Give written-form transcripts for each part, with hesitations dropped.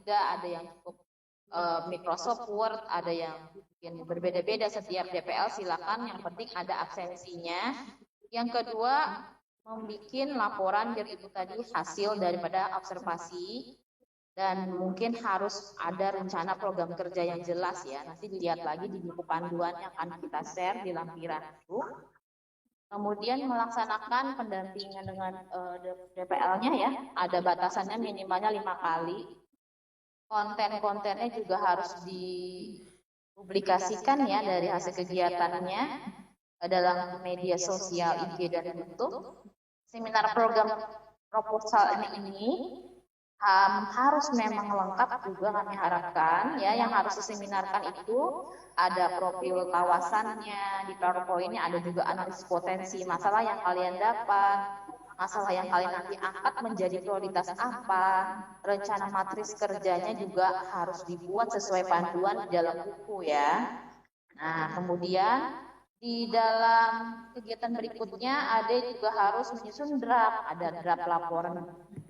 tidak, ada yang cukup Microsoft Word, ada yang berbeda-beda setiap DPL, silakan, yang penting ada absensinya. Yang kedua, membuat laporan dari itu tadi hasil daripada observasi, dan mungkin harus ada rencana program kerja yang jelas ya. Nanti dilihat lagi di buku panduan yang akan kita share di lampiran itu. Kemudian melaksanakan pendampingan dengan DPL-nya ya, ada batasannya minimalnya 5 kali. Konten-kontennya juga harus dipublikasikan ya dari hasil kegiatannya dalam media sosial IG dan YouTube. Seminar program proposal ini harus memang lengkap juga kami harapkan ya. Yang harus diseminarkan itu ada profil kawasannya, di PowerPoint-nya ada juga analisis potensi masalah yang kalian dapat, masalah yang kalian nanti angkat menjadi prioritas apa, rencana matris kerjanya juga harus dibuat sesuai panduan di dalam buku ya. Nah, kemudian di dalam kegiatan berikutnya ada juga harus menyusun draft, ada draft laporan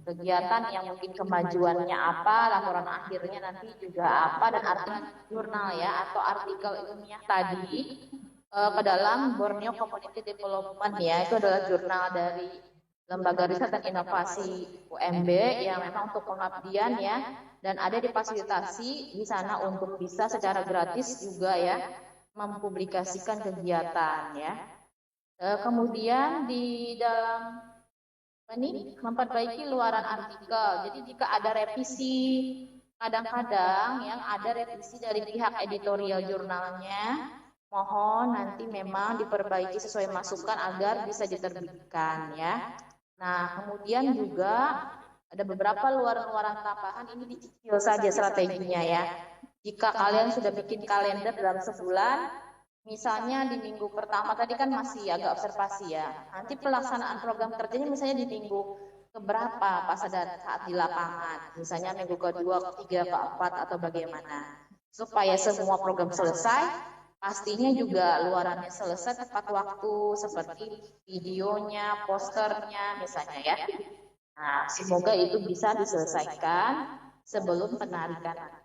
kegiatan yang mungkin kemajuannya apa, laporan akhirnya nanti juga apa, dan artikel jurnal ya atau artikel ilmiah tadi ke dalam Borneo Community Development ya, itu adalah jurnal dari Lembaga Riset dan Inovasi UMB yang memang untuk pengabdian ya, dan ada difasilitasi di sana untuk bisa secara gratis juga ya mempublikasikan kegiatan ya. Kemudian di dalam ini memperbaiki luaran artikel. Jadi jika ada revisi, kadang-kadang yang ada revisi dari pihak editorial jurnalnya, mohon nanti memang diperbaiki sesuai masukan agar bisa diterbitkan ya. Nah, kemudian juga ada beberapa luaran-luaran tambahan, ini dicicil saja strateginya ya. Jika kalian sudah bikin kalender dalam sebulan, misalnya di minggu pertama tadi kan masih agak observasi ya, nanti pelaksanaan program kerjanya misalnya di minggu keberapa pas ada saat di lapangan, misalnya minggu kedua, ketiga, keempat, atau bagaimana, supaya semua program selesai, pastinya juga luarannya selesai tepat waktu, seperti videonya, posternya misalnya ya. Nah, semoga itu bisa diselesaikan sebelum penarikan.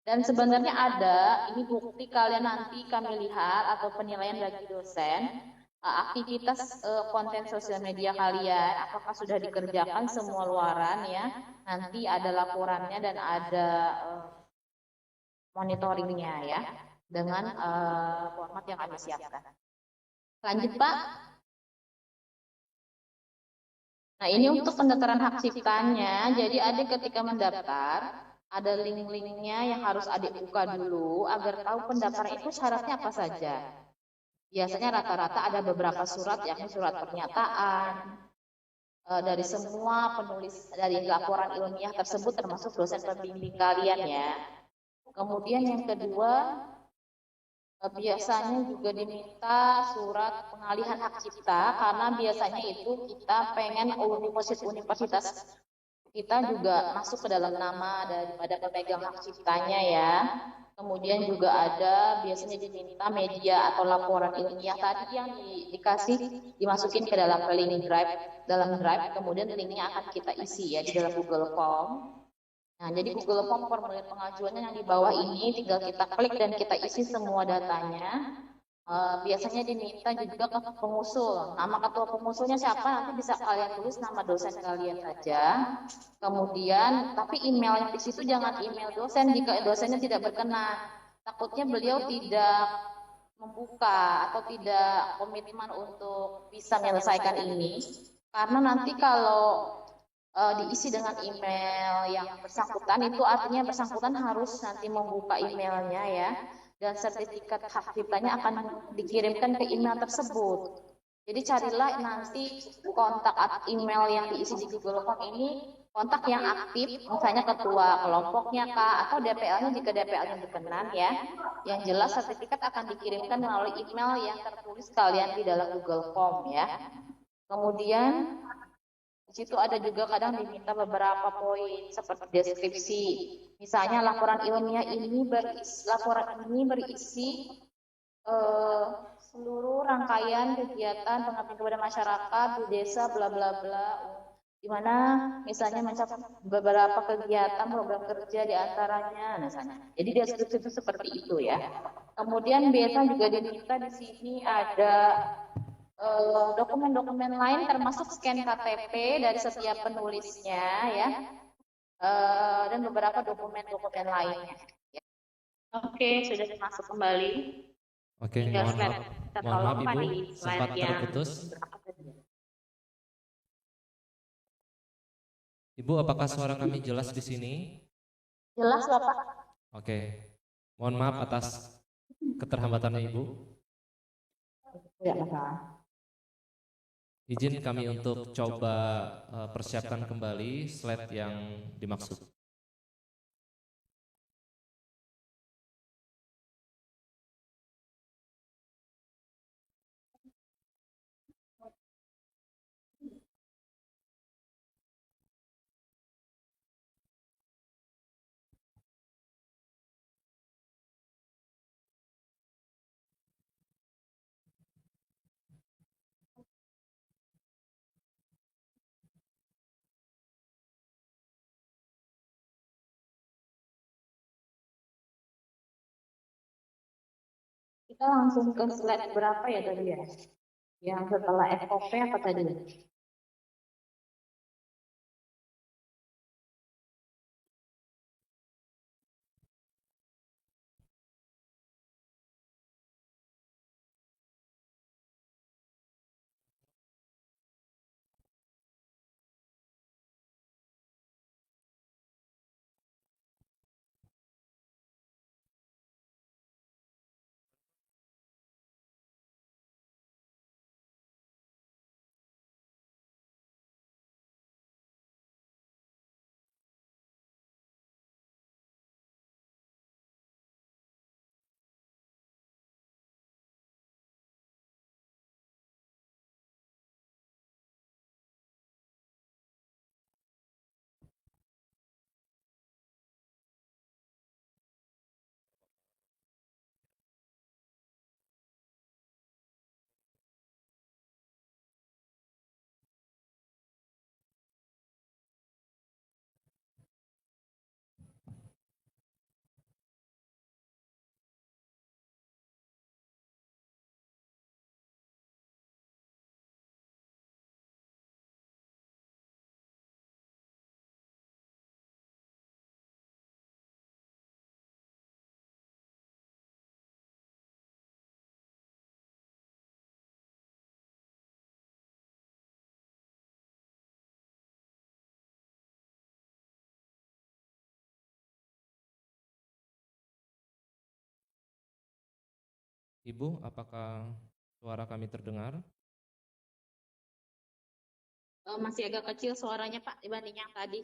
Dan sebenarnya ada, ini bukti kalian nanti kami lihat atau penilaian bagi dosen, aktivitas konten sosial media kalian, apakah sudah dikerjakan semua luaran ya, nanti ada laporannya dan ada monitoringnya ya, dengan format yang kami siapkan. Lanjut Pak. Nah ini untuk pendaftaran hak ciptanya, jadi adik ketika mendaftar, ada link-linknya yang harus adik buka dulu agar tahu pendaftaran itu syaratnya apa saja. Biasanya rata-rata ada beberapa surat, yakni surat pernyataan dari semua penulis dari laporan ilmiah tersebut termasuk dosen pembimbing kalian ya. Kemudian yang kedua, biasanya juga diminta surat pengalihan hak cipta karena biasanya itu kita pengen universitas kita juga masuk ke dalam nama daripada pemegang hak ciptanya ya. Kemudian juga ada biasanya diminta media atau laporan ilmiah tadi yang dikasih dimasukin ke dalam link drive, kemudian linknya akan kita isi ya di dalam Google Form. Nah, jadi Google Form formulir pengajuannya yang di bawah ini tinggal kita klik dan kita isi semua datanya. Biasanya diminta juga ke pengusul. Nama ketua pengusulnya siapa nanti bisa kalian tulis nama dosen kalian saja. Kemudian, tapi email yang di situ jangan email dosen jika dosennya tidak berkenan. Takutnya beliau tidak membuka atau tidak komitmen untuk bisa menyelesaikan ini. Karena nanti kalau diisi dengan email yang bersangkutan, itu artinya bersangkutan harus nanti membuka emailnya ya. Dan sertifikat hak ciptanya akan dikirimkan ke email tersebut. Jadi carilah nanti kontak email yang diisi di Google Form ini, kontak yang aktif, misalnya ketua kelompoknya kah, atau DPL-nya jika DPL-nya berkenan ya. Yang jelas sertifikat akan dikirimkan melalui email yang tertulis kalian di dalam Google Form ya. Kemudian di situ ada juga kadang diminta beberapa poin seperti deskripsi. Misalnya laporan ilmiah ini berisi seluruh rangkaian kegiatan pengabdian kepada masyarakat di desa bla bla bla di mana misalnya mencakup beberapa kegiatan program kerja di antaranya, misalnya. Jadi deskripsi itu seperti itu ya. Kemudian biasa juga diminta di sini ada dokumen-dokumen lain termasuk scan KTP dari setiap penulisnya ya, dan beberapa dokumen-dokumen lainnya. Oke, sudah masuk kembali. Oke, Tinggal mohon maaf. slide kita Mohon maaf tolong Pak Ibu, di sempat slide yang terputus. berapa tadi ya? Ibu, apakah suara kami jelas di sini? Jelas Bapak? Oke. Mohon maaf atas keterhambatannya Ibu. Ya, Bapak. Izin kami untuk coba persiapkan kembali slide yang dimaksud. Kita langsung ke slide berapa ya tadi ya? Yang setelah FOP apa tadi? Ibu, apakah suara kami terdengar? Masih agak kecil suaranya Pak dibanding yang tadi.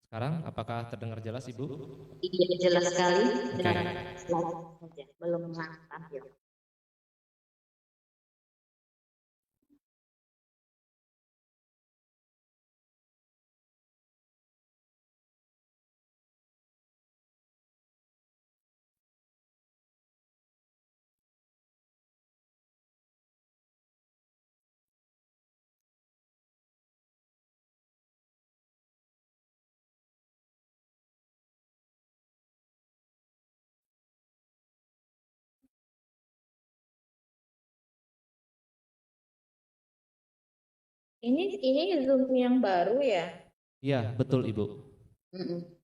Sekarang apakah terdengar jelas Ibu? Iya jelas sekali. Oke. Belum tampil. Ini Zoom yang baru ya? Iya, betul Ibu. Mm-mm.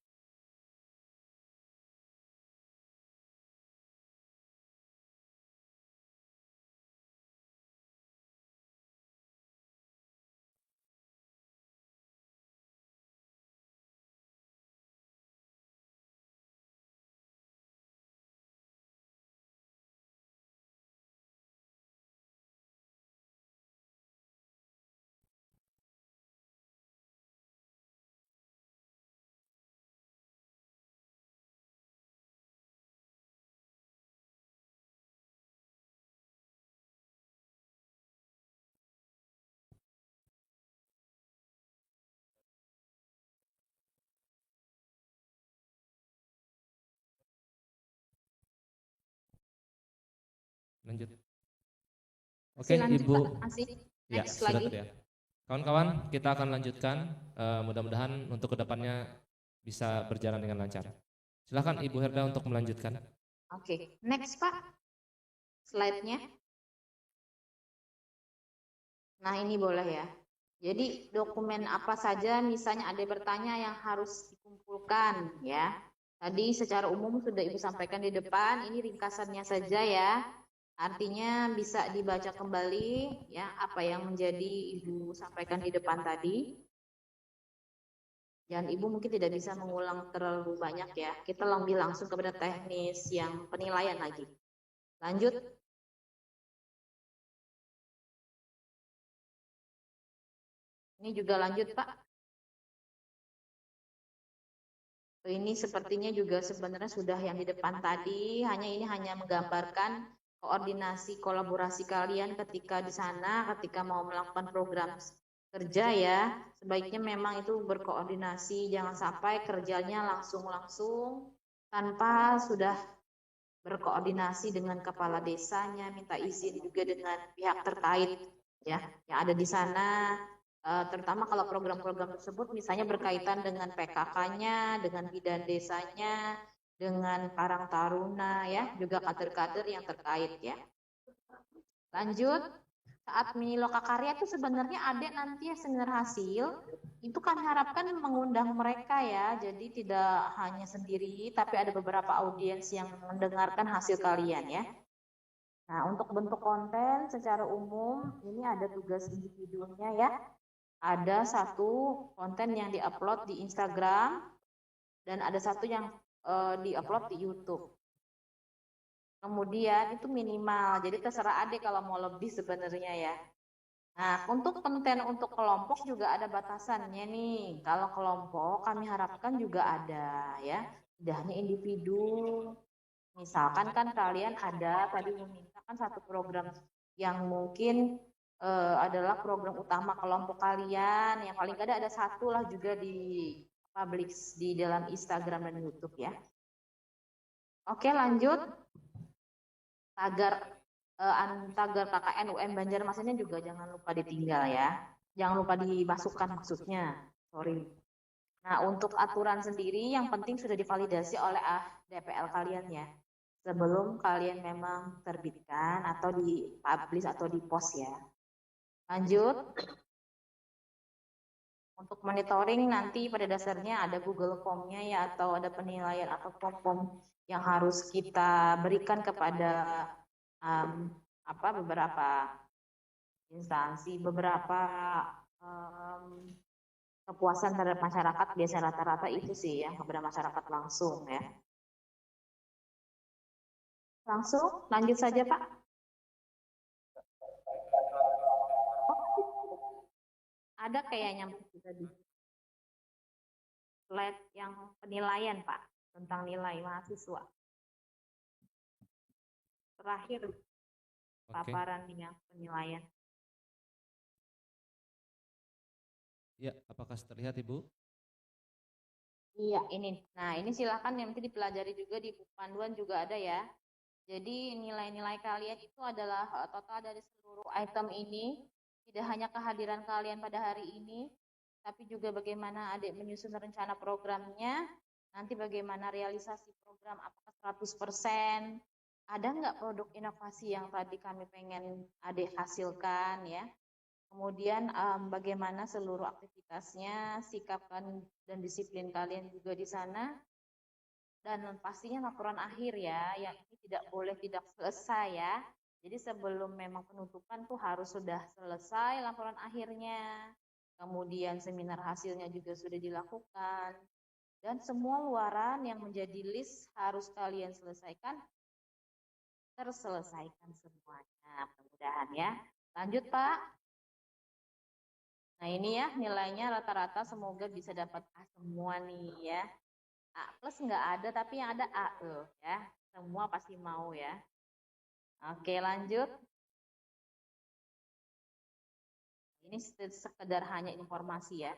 Lanjut. Oke, lanjut, Ibu. Pak. Masih Ya, next sudah lagi. terlihat. Kawan-kawan, kita akan lanjutkan. Mudah-mudahan untuk kedepannya bisa berjalan dengan lancar. Silakan Ibu Herda untuk melanjutkan. Oke, next Pak. Slide-nya. Nah, ini boleh ya. Jadi dokumen apa saja misalnya ada bertanya yang harus dikumpulkan ya. Tadi secara umum sudah Ibu sampaikan di depan, ini ringkasannya saja ya. Artinya bisa dibaca kembali ya apa yang menjadi Ibu sampaikan di depan tadi. Dan Ibu mungkin tidak bisa mengulang terlalu banyak ya. Kita lebih langsung kepada teknis yang penilaian lagi. Lanjut. Ini juga lanjut, Pak. Ini sepertinya juga sebenarnya sudah yang di depan tadi, hanya ini hanya menggambarkan koordinasi kolaborasi kalian ketika di sana, ketika mau melakukan program kerja ya. Sebaiknya memang itu berkoordinasi, jangan sampai kerjanya langsung-langsung tanpa sudah berkoordinasi dengan kepala desanya, minta izin juga dengan pihak terkait ya yang ada di sana. Terutama kalau program-program tersebut misalnya berkaitan dengan PKK-nya, dengan bidan desanya, dengan Karang Taruna ya, juga kader-kader yang terkait ya. Lanjut, saat mini lokakarya itu sebenarnya ada nanti seminar hasil, itu kami harapkan mengundang mereka ya, jadi tidak hanya sendiri, tapi ada beberapa audiens yang mendengarkan hasil kalian ya. Nah, untuk bentuk konten secara umum, ini ada tugas individunya ya. Ada satu konten yang diupload di Instagram dan ada satu yang diupload di YouTube. Kemudian itu minimal, jadi terserah adik kalau mau lebih sebenarnya ya. Nah, untuk konten untuk kelompok juga ada batasannya nih. Kalau kelompok kami harapkan juga ada ya, tidak hanya individu. Misalkan kan kalian ada tadi memintakan satu program yang mungkin adalah program utama kelompok kalian, yang paling tidak ada satu lah juga di publish di dalam Instagram dan YouTube ya. Oke, lanjut. Tagar KKN UM Banjarmasinnya juga jangan lupa ditinggal ya. Jangan lupa dimasukkan maksudnya. Sorry. Nah, untuk aturan sendiri yang penting sudah divalidasi oleh DPL kalian ya. Sebelum kalian memang terbitkan atau dipublish atau dipost ya. Lanjut. Untuk monitoring nanti pada dasarnya ada Google Form-nya ya atau ada penilaian atau form yang harus kita berikan kepada beberapa instansi, beberapa kepuasan terhadap masyarakat. Biasa rata-rata itu sih yang kepada masyarakat langsung ya. Langsung lanjut saja Pak. Ada kayaknya tadi slide yang penilaian Pak tentang nilai mahasiswa. Terakhir paparan yang penilaian. Ya, apakah terlihat Ibu? Iya, ini. Nah, ini silakan nanti dipelajari juga di buku panduan juga ada ya. Jadi nilai-nilai kalian itu adalah total dari seluruh item ini. Tidak hanya kehadiran kalian pada hari ini, tapi juga bagaimana adik menyusun rencana programnya, nanti bagaimana realisasi program, apakah 100%, ada nggak produk inovasi yang tadi kami pengen adik hasilkan ya. Kemudian bagaimana seluruh aktivitasnya, sikap dan disiplin kalian juga di sana. Dan pastinya laporan akhir ya, yang ini tidak boleh tidak selesai ya. Jadi sebelum memang penutupan tuh harus sudah selesai laporan akhirnya. Kemudian seminar hasilnya juga sudah dilakukan. Dan semua luaran yang menjadi list harus kalian selesaikan, terselesaikan semuanya. Mudah-mudahan ya. Lanjut Pak. Nah ini ya nilainya rata-rata semoga bisa dapat A semua nih ya. A plus nggak ada tapi yang ada A tuh ya. Semua pasti mau ya. Oke lanjut. Ini sekedar hanya informasi ya.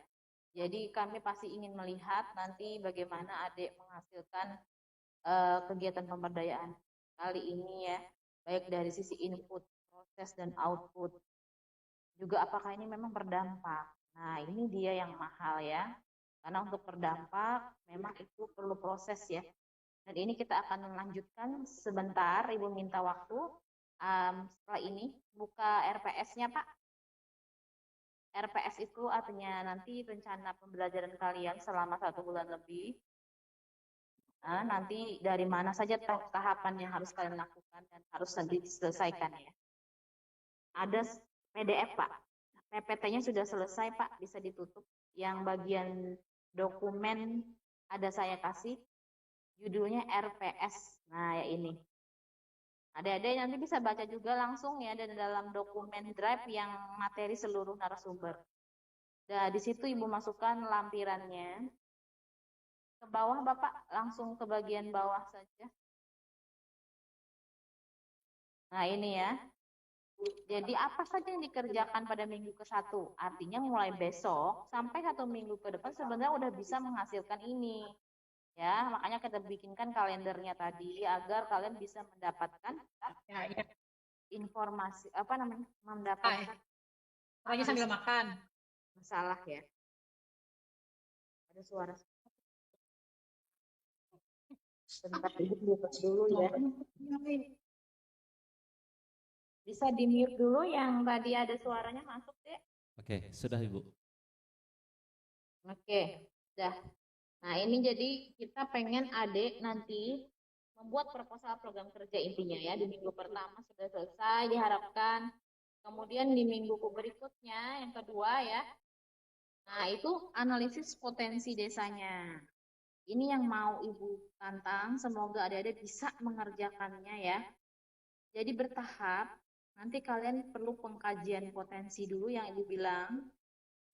Jadi kami pasti ingin melihat nanti bagaimana adik menghasilkan kegiatan pemberdayaan kali ini ya. Baik dari sisi input, akses dan output. Juga apakah ini memang berdampak. Nah, ini dia yang mahal ya. Karena untuk berdampak memang itu perlu proses ya. Dan ini kita akan melanjutkan sebentar, Ibu minta waktu. Setelah ini buka RPS-nya Pak. RPS itu artinya nanti rencana pembelajaran kalian selama 1 bulan lebih. Nah, nanti dari mana saja tahapan yang harus kalian lakukan dan harus diselesaikan ya. Ada PDF Pak, PPT-nya sudah selesai Pak, bisa ditutup. Yang bagian dokumen ada saya kasih, judulnya RPS. Nah ya ini. Adik-adik nanti bisa baca juga langsung ya dan dalam dokumen drive yang materi seluruh narasumber. Nah, di situ Ibu masukkan lampirannya. Ke bawah Bapak, langsung ke bagian bawah saja. Nah ini ya. Jadi apa saja yang dikerjakan pada minggu ke-1? Artinya mulai besok sampai 1 minggu ke depan sebenarnya udah bisa menghasilkan ini. Ya, makanya kita bikinkan kalendernya tadi agar kalian bisa mendapatkan informasi mendapatkan Pokoknya sambil makan. Masalah ya. Ada suara. Sebentar dulu ya. Bisa di-mute dulu yang tadi ada suaranya masuk, Dek. Oke, sudah Ibu. Oke, sudah. Nah, ini jadi kita pengen adik nanti membuat proposal program kerja intinya ya. Di minggu pertama sudah selesai diharapkan. Kemudian di minggu berikutnya, yang kedua ya. Nah, itu analisis potensi desanya. Ini yang mau Ibu tantang, semoga adik-adik bisa mengerjakannya ya. Jadi bertahap, nanti kalian perlu pengkajian potensi dulu yang Ibu bilang.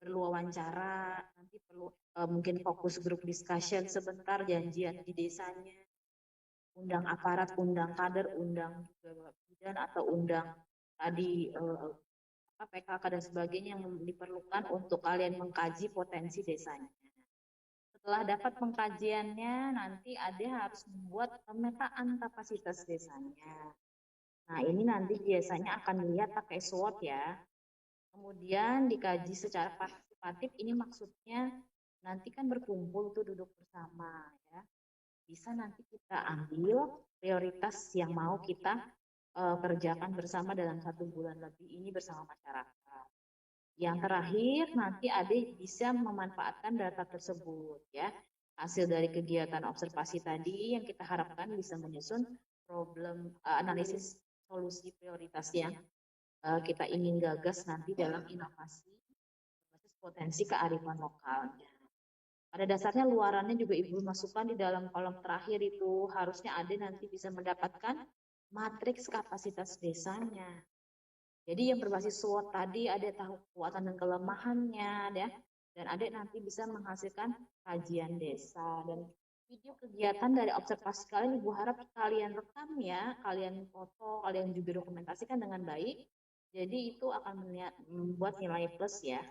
Perlu wawancara, nanti perlu mungkin fokus grup discussion sebentar, janjian di desanya, undang aparat, undang kader, undang juga bidan atau undang tadi PKK dan sebagainya yang diperlukan untuk kalian mengkaji potensi desanya. Setelah dapat pengkajiannya, nanti Ade harus membuat pemetaan kapasitas desanya. Nah, ini nanti biasanya akan dilihat pakai SWOT ya. Kemudian dikaji secara partisipatif, ini maksudnya nanti kan berkumpul tuh duduk bersama ya. Bisa nanti kita ambil prioritas yang mau kita kerjakan bersama dalam 1 bulan lebih ini bersama masyarakat. Yang terakhir nanti Ade bisa memanfaatkan data tersebut ya. Hasil dari kegiatan observasi tadi yang kita harapkan bisa menyusun problem analisis solusi prioritas yang kita ingin gagas nanti dalam inovasi berbasis potensi kearifan lokalnya. Pada dasarnya luarannya juga Ibu masukkan di dalam kolom terakhir itu harusnya Ade nanti bisa mendapatkan matriks kapasitas desanya. Jadi yang berbasis SWOT tadi Ade tahu kekuatan dan kelemahannya ya, dan Ade nanti bisa menghasilkan kajian desa dan video kegiatan dari observasi kalian Ibu harap kalian rekam ya, kalian foto, kalian juga dokumentasikan dengan baik. Jadi itu akan membuat nilai plus ya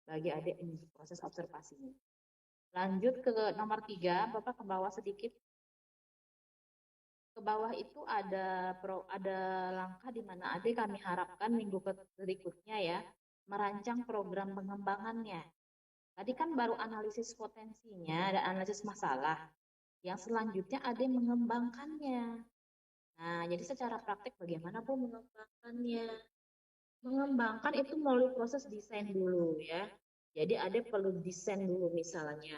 bagi adik untuk proses observasinya. Lanjut ke nomor 3, Bapak ke bawah sedikit. Ke bawah itu ada langkah di mana adik kami harapkan minggu berikutnya ya merancang program pengembangannya. Tadi kan baru analisis potensinya dan analisis masalah. Yang selanjutnya adik mengembangkannya. Nah, jadi secara praktik bagaimana Bu mengembangkannya? Mengembangkan itu melalui proses desain dulu ya. Jadi ada perlu desain dulu misalnya.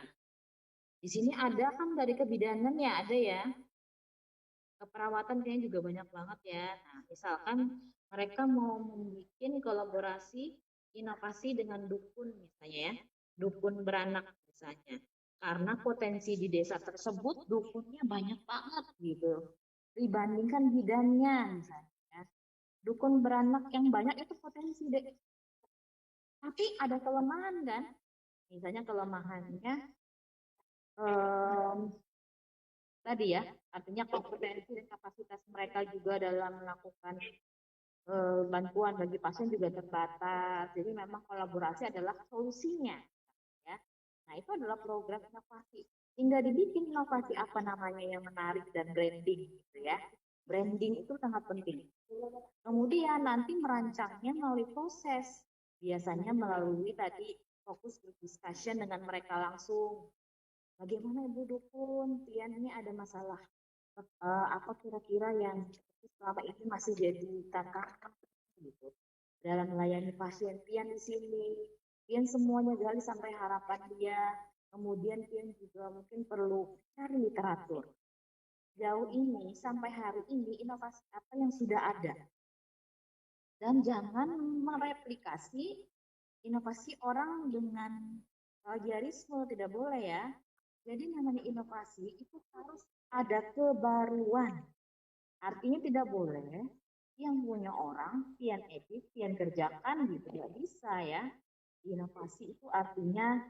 Di sini ada kan dari kebidanan ya ada ya. Keperawatan kayaknya juga banyak banget ya. Nah, misalkan mereka mau membuat kolaborasi inovasi dengan dukun misalnya ya. Dukun beranak misalnya. Karena potensi di desa tersebut dukunnya banyak banget gitu. Dibandingkan bidannya misalnya. Dukun beranak yang banyak itu potensi deh. Tapi ada kelemahan kan? Misalnya kelemahannya tadi ya, artinya kompetensi dan kapasitas mereka juga dalam melakukan bantuan bagi pasien juga terbatas. Jadi memang kolaborasi adalah solusinya. Ya. Nah itu adalah program inovasi. Tinggal dibikin inovasi apa namanya yang menarik dan branding gitu ya. Branding itu sangat penting. Kemudian nanti merancangnya melalui proses, biasanya melalui tadi fokus group discussion dengan mereka langsung. Bagaimana Ibu Dukun, Pian ini ada masalah apa kira-kira yang selama ini masih jadi tantangan gitu dalam melayani pasien Pian di sini. Pian semuanya gali sampai harapan dia. Kemudian Pian juga mungkin perlu cari literatur. Jauh ini sampai hari ini inovasi apa yang sudah ada. Dan jangan mereplikasi inovasi orang dengan plagiarisme, tidak boleh ya. Jadi namanya inovasi itu harus ada kebaruan. Artinya tidak boleh yang punya orang pian edit, pian kerjakan gitu, nggak bisa ya. Inovasi itu artinya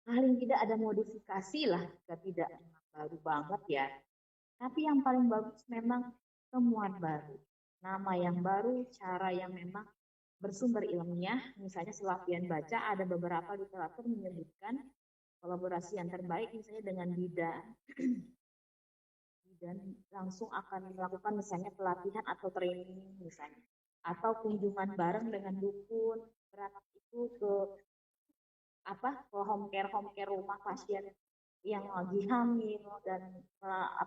paling tidak ada modifikasi lah, jika tidak baru banget ya. Tapi yang paling bagus memang temuan baru, nama yang baru, cara yang memang bersumber ilmiah. Misalnya setelah pian baca ada beberapa literatur menyebutkan kolaborasi yang terbaik misalnya dengan bidan dan langsung akan melakukan misalnya pelatihan atau training misalnya atau kunjungan bareng dengan dukun beranak itu ke ke home care rumah pasien yang lagi hamil dan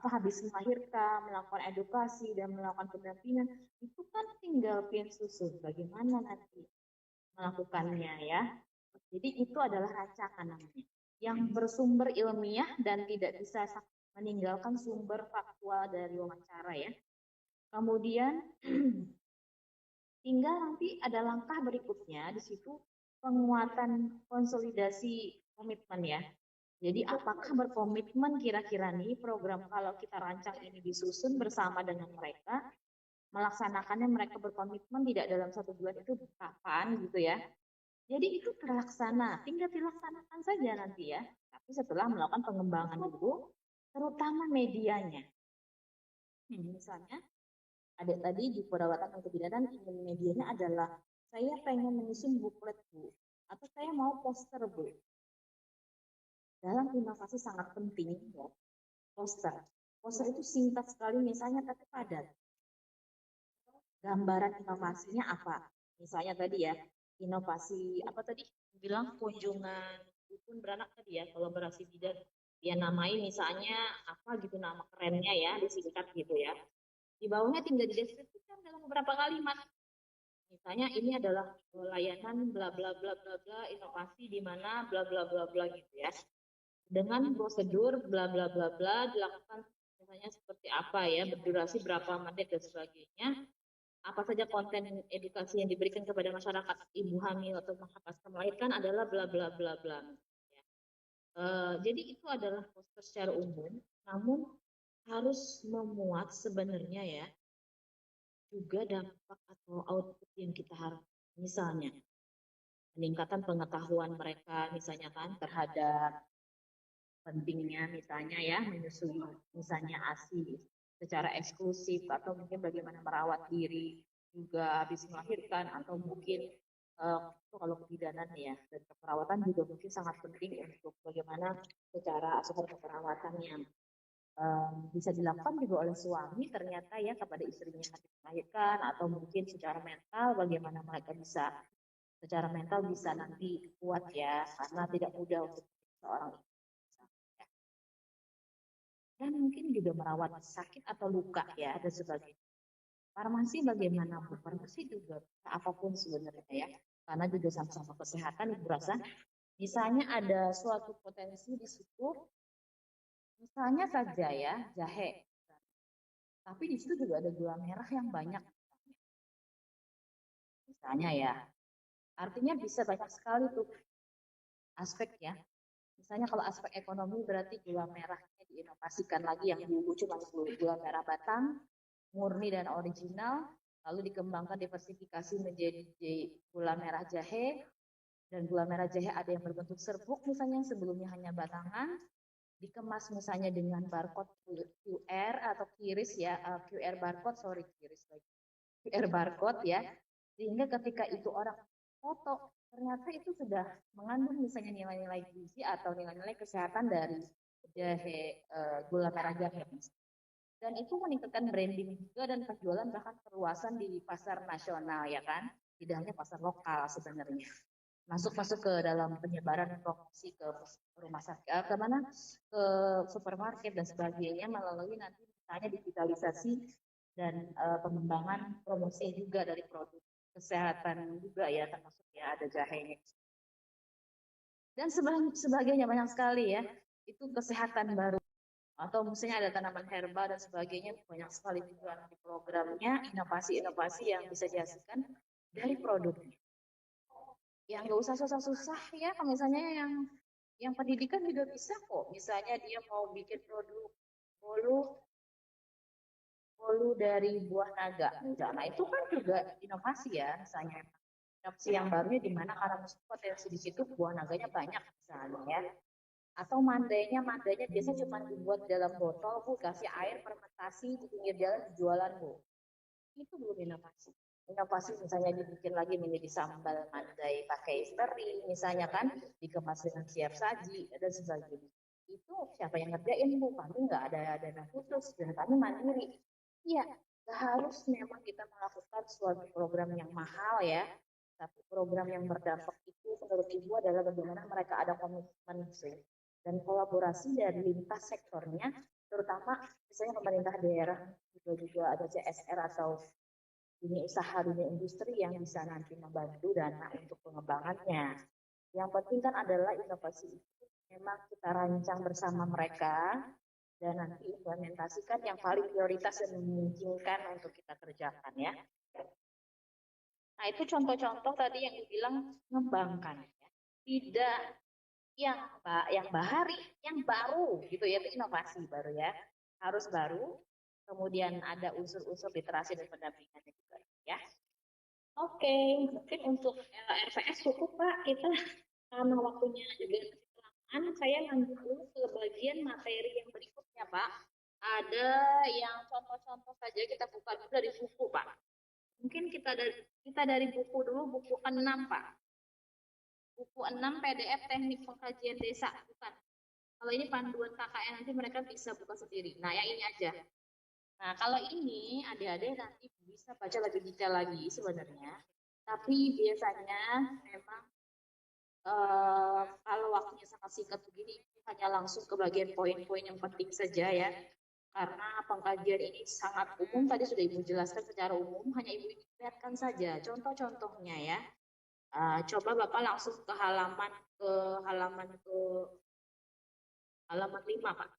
habis melahirkan, melakukan edukasi dan melakukan pendampingan. Itu kan tinggal pian susun bagaimana nanti melakukannya ya. Jadi itu adalah rancangan namanya yang bersumber ilmiah dan tidak bisa meninggalkan sumber faktual dari wawancara ya. Kemudian tinggal nanti ada langkah berikutnya di situ penguatan konsolidasi komitmen ya. Jadi apakah berkomitmen kira-kira nih program kalau kita rancang ini disusun bersama dengan mereka, melaksanakannya mereka berkomitmen tidak dalam 1 bulan itu kapan gitu ya. Jadi itu terlaksana, tinggal dilaksanakan saja nanti ya. Tapi setelah melakukan pengembangan dulu, terutama medianya. Misalnya, ada tadi di perawatan untuk bidan ingin medianya adalah saya pengen menyusun buklet Bu, atau saya mau poster Bu. Dalam inovasi sangat penting ya, poster. Poster itu singkat sekali misalnya tapi padat. Gambaran inovasinya apa? Misalnya tadi ya, inovasi apa tadi? Bilang kunjungan dukun beranak tadi ya, kolaborasi bidan. Ya namai misalnya apa gitu nama kerennya ya, disingkat gitu ya. Di bawahnya tinggal dideskripsikan dalam beberapa kalimat. Misalnya ini adalah layanan bla bla bla bla bla inovasi di mana bla bla bla bla gitu ya. Dengan prosedur bla bla bla bla dilakukan misalnya seperti apa ya, berdurasi berapa menit dan sebagainya. Apa saja konten edukasi yang diberikan kepada masyarakat ibu hamil atau pasca melahirkan adalah bla bla bla bla. Ya. Jadi itu adalah poster secara umum, namun harus memuat sebenarnya ya juga dampak atau output yang kita harapkan. Misalnya peningkatan pengetahuan mereka misalnya kan terhadap pentingnya misalnya ya menyusui misalnya ASI secara eksklusif atau mungkin bagaimana merawat diri juga habis melahirkan atau mungkin kalau kebidanan ya dan keperawatan juga mungkin sangat penting untuk bagaimana secara asupan keperawatannya bisa dilakukan juga oleh suami ternyata ya kepada istrinya habis melahirkan atau mungkin secara mental bagaimana mereka bisa secara mental bisa nanti kuat ya karena tidak mudah untuk seorang ibu dan mungkin juga merawat sakit atau luka ya dan sebagainya. Farmasi bagaimana Bu? Farmasi juga apapun sebenarnya ya, karena juga sama-sama kesehatan Ibu rasa. Misalnya ada suatu potensi di situ, misalnya saja ya jahe, tapi di situ juga ada gula merah yang banyak. Misalnya ya, artinya bisa banyak sekali tuh aspeknya. Misalnya kalau aspek ekonomi berarti gula merahnya diinovasikan lagi yang dulu cuma gula merah batang, murni dan original, lalu dikembangkan diversifikasi menjadi gula merah jahe, dan gula merah jahe ada yang berbentuk serbuk misalnya yang sebelumnya hanya batangan, dikemas misalnya dengan barcode QR atau QRIS ya, QR barcode, sorry QRIS lagi, QR barcode ya, sehingga ketika itu orang foto ternyata itu sudah mengandung misalnya nilai-nilai gizi atau nilai-nilai kesehatan dari jahe gula merah jahe. dan itu meningkatkan branding juga dan penjualan bahkan perluasan di pasar nasional ya kan, tidak hanya pasar lokal sebenarnya. Masuk ke dalam penyebaran promosi ke rumah sakit, ke supermarket dan sebagainya melalui nanti misalnya digitalisasi dan pengembangan promosi juga dari produk kesehatan juga ya, termasuk ya ada jahenya dan sebagainya, banyak sekali ya. Itu kesehatan baru atau misalnya ada tanaman herba dan sebagainya, banyak sekali juga di programnya inovasi-inovasi yang bisa dihasilkan dari produknya. Yang nggak usah susah-susah ya, kalau misalnya yang pendidikan juga bisa kok. Misalnya dia mau bikin produk bolu bolu dari buah naga. Nah itu kan juga inovasi ya, misalnya inovasi yang barunya di mana karena potensi di situ buah naganya banyak misalnya ya. Atau mandainya biasanya cuma dibuat dalam botol, Bu, kasih air fermentasi di pinggir jalan jualan, Bu. Itu belum inovasi. Inovasi misalnya dibikin lagi menjadi sambal mandai pakai teri, misalnya kan dikemas dengan siap saji dan sebagainya. Itu siapa yang ngerjain, Bu? Kami nggak ada dana khusus dan kami mandiri. Iya, harus memang kita melakukan suatu program yang mahal ya, tapi program yang berdampak itu menurut Ibu adalah bagaimana mereka ada komitmen dan kolaborasi dari lintas sektornya, terutama misalnya pemerintah daerah juga ada CSR atau dunia usaha, dunia industri yang bisa nanti membantu dana untuk pengembangannya. Yang penting kan adalah inovasi itu memang kita rancang bersama mereka dan nanti implementasikan yang paling prioritas dan memungkinkan untuk kita kerjakan ya. Nah itu contoh-contoh tadi yang dibilang mengembangkan ya. Tidak yang bahari, yang baru gitu ya, itu inovasi baru ya. Harus baru, kemudian ada unsur-unsur literasi dan pendampingannya juga ya. Oke, mungkin untuk RPS cukup Pak, kita karena waktunya juga kelamaan, saya lanjut dulu ke bagian materi yang berikutnya Pak. Ada yang contoh-contoh saja, kita buka dulu dari buku Pak. Mungkin kita dari buku dulu, buku 6 Pak. Buku 6 PDF Teknik Pengkajian Desa, bukan. Kalau ini panduan KKN nanti mereka bisa buka sendiri. Nah, yang ini aja. Nah, kalau ini adik-adik nanti bisa baca lebih detail lagi sebenarnya. Tapi biasanya memang kalau waktunya sangat singkat begini, hanya langsung ke bagian poin-poin yang penting saja ya. Karena pengkajian ini sangat umum, tadi sudah Ibu jelaskan secara umum, hanya Ibu lihatkan saja contoh-contohnya ya. Coba Bapak langsung ke halaman 5 Pak.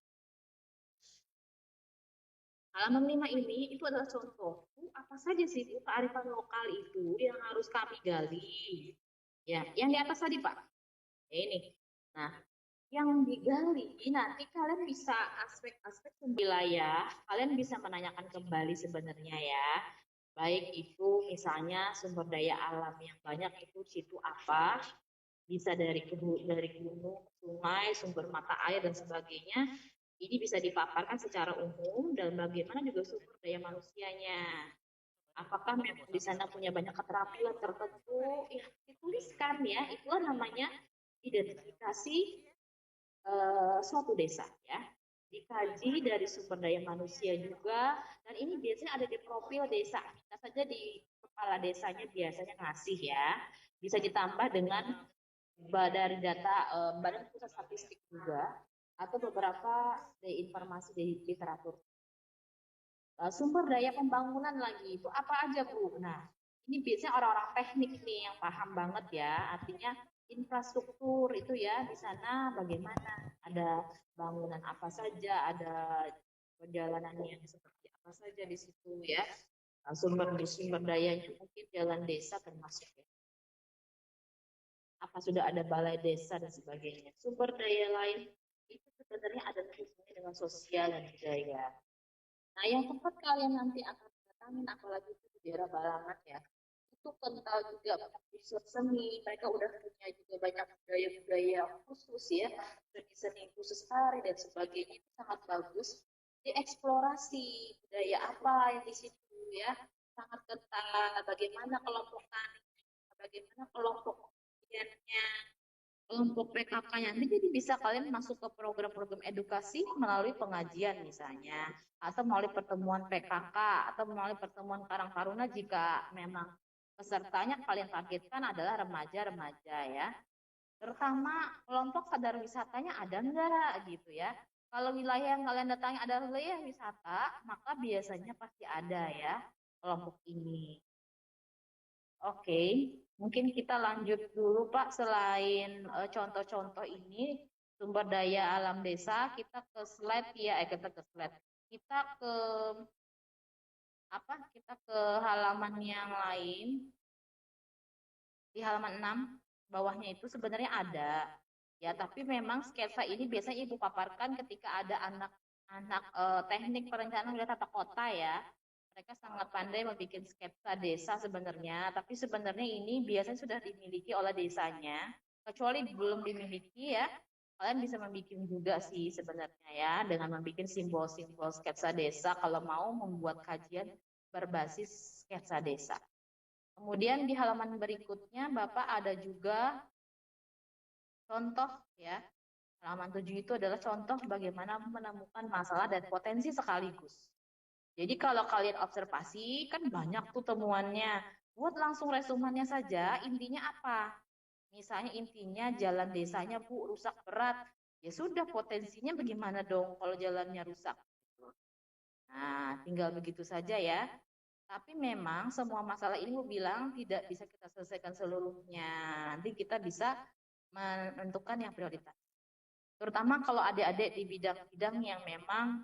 Halaman 5 ini itu adalah contoh. Apa saja sih Bu kearifan lokal itu yang harus kami gali? Ya, yang di atas tadi Pak. Ini. Nah, yang digali nanti kalian bisa aspek-aspek wilayah, kalian bisa menanyakan kembali sebenarnya ya. Baik itu misalnya sumber daya alam yang banyak itu situ apa, bisa dari gunung, sungai, sumber mata air dan sebagainya. Ini bisa dipaparkan secara umum dan bagaimana juga sumber daya manusianya. Apakah memang di sana punya banyak keterampilan tertentu? Ya, dituliskan ya. Itulah namanya identifikasi suatu desa ya. Dikaji dari sumber daya manusia juga, dan ini biasanya ada di profil desa. Bisa saja di kepala desanya biasanya ngasih ya. Bisa ditambah dengan dari data Badan Pusat Statistik juga, atau beberapa informasi di literatur. Sumber daya pembangunan lagi itu apa aja Bu? Nah, ini biasanya orang-orang teknik nih yang paham banget ya, artinya infrastruktur itu ya di sana bagaimana, ada bangunan apa saja, ada perjalanan yang seperti apa saja di situ ya. Sumber dayanya mungkin jalan desa termasuk ya. Apa sudah ada balai desa dan sebagainya. Sumber daya lain itu sebenarnya ada hubungannya dengan sosial dan budaya. Nah, yang tempat kalian nanti akan datangin, apalagi itu di daerah Balangan ya, itu kental juga unsur seni. Mereka udah punya juga banyak budaya-budaya khusus ya, seni-seni khusus tari dan sebagainya, itu sangat bagus. Dieksplorasi budaya apa yang di situ ya, sangat kental. Bagaimana kelompok tani, bagaimana kelompok kemudiannya, Untuk PKK-nya nanti jadi bisa kalian masuk ke program-program edukasi melalui pengajian misalnya, atau melalui pertemuan PKK, atau melalui pertemuan Karang Taruna jika memang pesertanya kalian targetkan adalah remaja-remaja ya. Terutama kelompok sadar wisatanya ada enggak gitu ya. Kalau wilayah yang kalian datangi ada wilayah wisata, maka biasanya pasti ada ya kelompok ini. Oke, mungkin kita lanjut dulu Pak. Selain contoh-contoh ini sumber daya alam desa, kita ke slide ya, kita ke slide. Kita ke apa? Kita ke halaman yang lain. Di halaman 6 bawahnya itu sebenarnya ada. Ya, tapi memang sketsa ini biasanya Ibu paparkan ketika ada anak-anak teknik perencanaan wilayah tata kota ya. Mereka sangat pandai membuat sketsa desa sebenarnya, tapi sebenarnya ini biasanya sudah dimiliki oleh desanya. Kecuali belum dimiliki ya, kalian bisa membuat juga sih sebenarnya ya, dengan membuat simbol-simbol sketsa desa kalau mau membuat kajian berbasis sketsa desa. Kemudian di halaman berikutnya Bapak ada juga contoh ya. Halaman 7 itu adalah contoh bagaimana menemukan masalah dan potensi sekaligus. Jadi kalau kalian observasi, kan banyak tuh temuannya. Buat langsung resumennya saja, intinya apa? Misalnya intinya jalan desanya Bu rusak berat. Ya sudah, potensinya bagaimana dong kalau jalannya rusak? Nah, tinggal begitu saja ya. Tapi memang semua masalah ini Bu bilang tidak bisa kita selesaikan seluruhnya. Nanti kita bisa menentukan yang prioritas. Terutama kalau adik-adik di bidang-bidang yang memang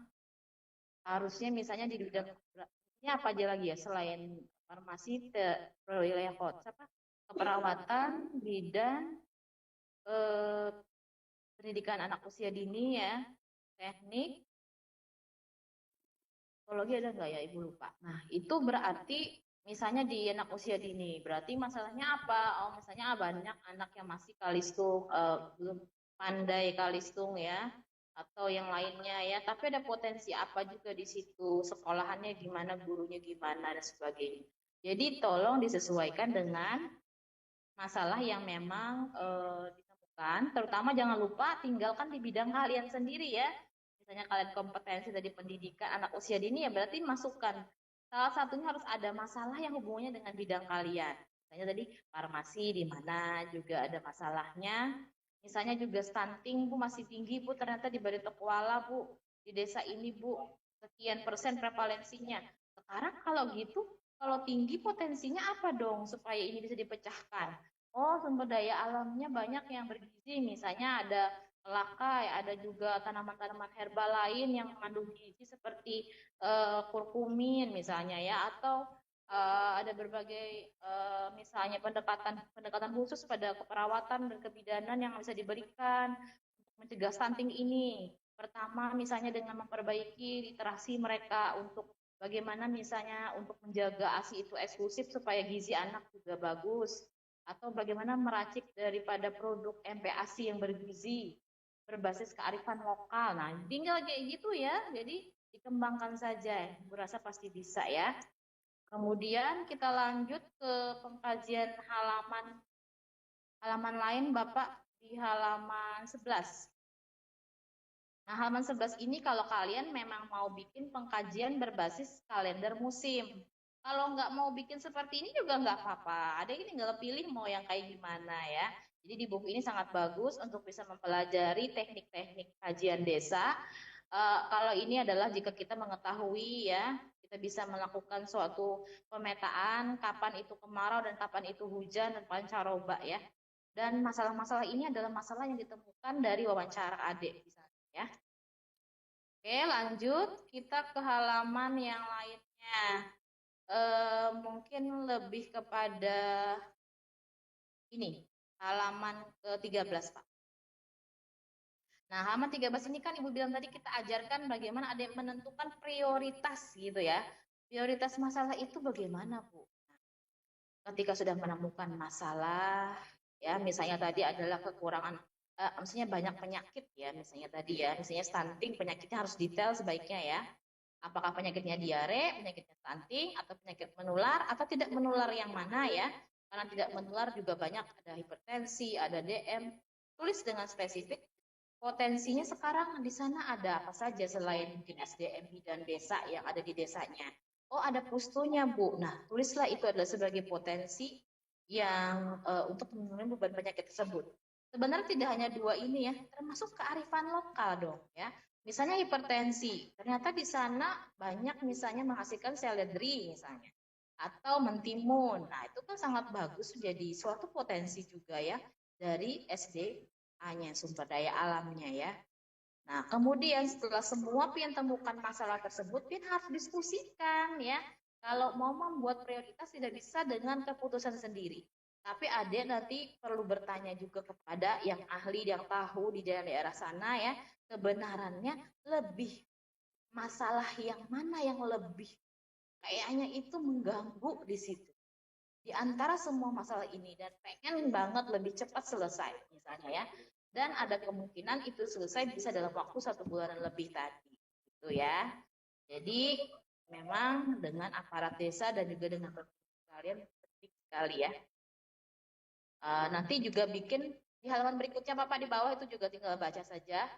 harusnya misalnya di bidang ini apa aja lagi ya selain farmasi, wilayah kota, keperawatan, bidan, pendidikan anak usia dini ya, teknik, psikologi ada nggak ya Ibu lupa. Nah itu berarti misalnya di anak usia dini, berarti masalahnya apa? Oh misalnya banyak anak yang masih kalistung, belum pandai kalistung ya, atau yang lainnya ya, tapi ada potensi apa juga di situ, sekolahannya gimana, gurunya gimana, dan sebagainya. Jadi tolong disesuaikan dengan masalah yang memang ditemukan, terutama jangan lupa tinggalkan di bidang kalian sendiri ya. Misalnya kalian kompetensi tadi pendidikan anak usia dini ya berarti masukkan. Salah satunya harus ada masalah yang hubungannya dengan bidang kalian. Misalnya tadi farmasi di mana juga ada masalahnya. Misalnya juga stunting Bu masih tinggi Bu ternyata di Barito Kuala Bu di desa ini Bu sekian persen prevalensinya. Sekarang kalau gitu kalau tinggi potensinya apa dong supaya ini bisa dipecahkan? Oh sumber daya alamnya banyak yang bergizi misalnya ada lakai, ada juga tanaman-tanaman herbal lain yang mengandung gizi seperti kurkumin misalnya ya atau ada berbagai misalnya pendekatan khusus pada keperawatan dan kebidanan yang bisa diberikan untuk mencegah stunting ini. Pertama misalnya dengan memperbaiki literasi mereka untuk bagaimana misalnya untuk menjaga ASI itu eksklusif supaya gizi anak juga bagus atau bagaimana meracik daripada produk MPASI yang bergizi berbasis kearifan lokal. Nah, tinggal kayak gitu ya. Jadi dikembangkan saja. Ibu rasa pasti bisa ya. Kemudian kita lanjut ke pengkajian halaman lain Bapak di halaman 11. Nah, halaman 11 ini kalau kalian memang mau bikin pengkajian berbasis kalender musim. Kalau nggak mau bikin seperti ini juga nggak apa-apa. Ada yang tinggal pilih mau yang kayak gimana ya. Jadi di buku ini sangat bagus untuk bisa mempelajari teknik-teknik kajian desa. Kalau ini adalah jika kita mengetahui ya, kita bisa melakukan suatu pemetaan kapan itu kemarau dan kapan itu hujan dan pancaroba ya. Dan masalah-masalah ini adalah masalah yang ditemukan dari wawancara adik misalnya ya. Oke, lanjut kita ke halaman yang lainnya. Mungkin lebih kepada ini, halaman ke-13, Pak. Nah, halaman 13 ini kan Ibu bilang tadi kita ajarkan bagaimana ada yang menentukan prioritas gitu ya. Prioritas masalah itu bagaimana, Bu? Nah, ketika sudah menemukan masalah, ya misalnya tadi adalah kekurangan, misalnya banyak penyakit ya, misalnya tadi ya, misalnya stunting, penyakitnya harus detail sebaiknya ya. Apakah penyakitnya diare, penyakitnya stunting, atau penyakit menular, atau tidak menular yang mana ya. Karena tidak menular juga banyak, ada hipertensi, ada DM, tulis dengan spesifik potensinya sekarang di sana ada apa saja selain mungkin SDM bidan desa yang ada di desanya. Oh, ada pustonya, Bu. Nah, tulislah itu adalah sebagai potensi yang untuk menurunkan beban penyakit tersebut. Sebenarnya tidak hanya dua ini ya, termasuk kearifan lokal dong ya. Misalnya hipertensi, ternyata di sana banyak misalnya menghasilkan seledri misalnya, atau mentimun. Nah, itu kan sangat bagus jadi suatu potensi juga ya dari SDA-nya, sumber daya alamnya ya. Nah, kemudian setelah semua pian temukan masalah tersebut, pian harus diskusikan ya. Kalau mau membuat prioritas tidak bisa dengan keputusan sendiri. Tapi adik nanti perlu bertanya juga kepada yang ahli, yang tahu di daerah sana ya, kebenarannya lebih masalah yang mana yang lebih kayaknya itu mengganggu di situ. Di antara semua masalah ini dan pengen banget lebih cepat selesai misalnya ya. Dan ada kemungkinan itu selesai bisa dalam waktu 1 bulan lebih tadi. Gitu ya. Jadi memang dengan aparat desa dan juga dengan kalian penting sekali ya. Nanti juga bikin di halaman berikutnya Bapak di bawah itu juga tinggal baca saja.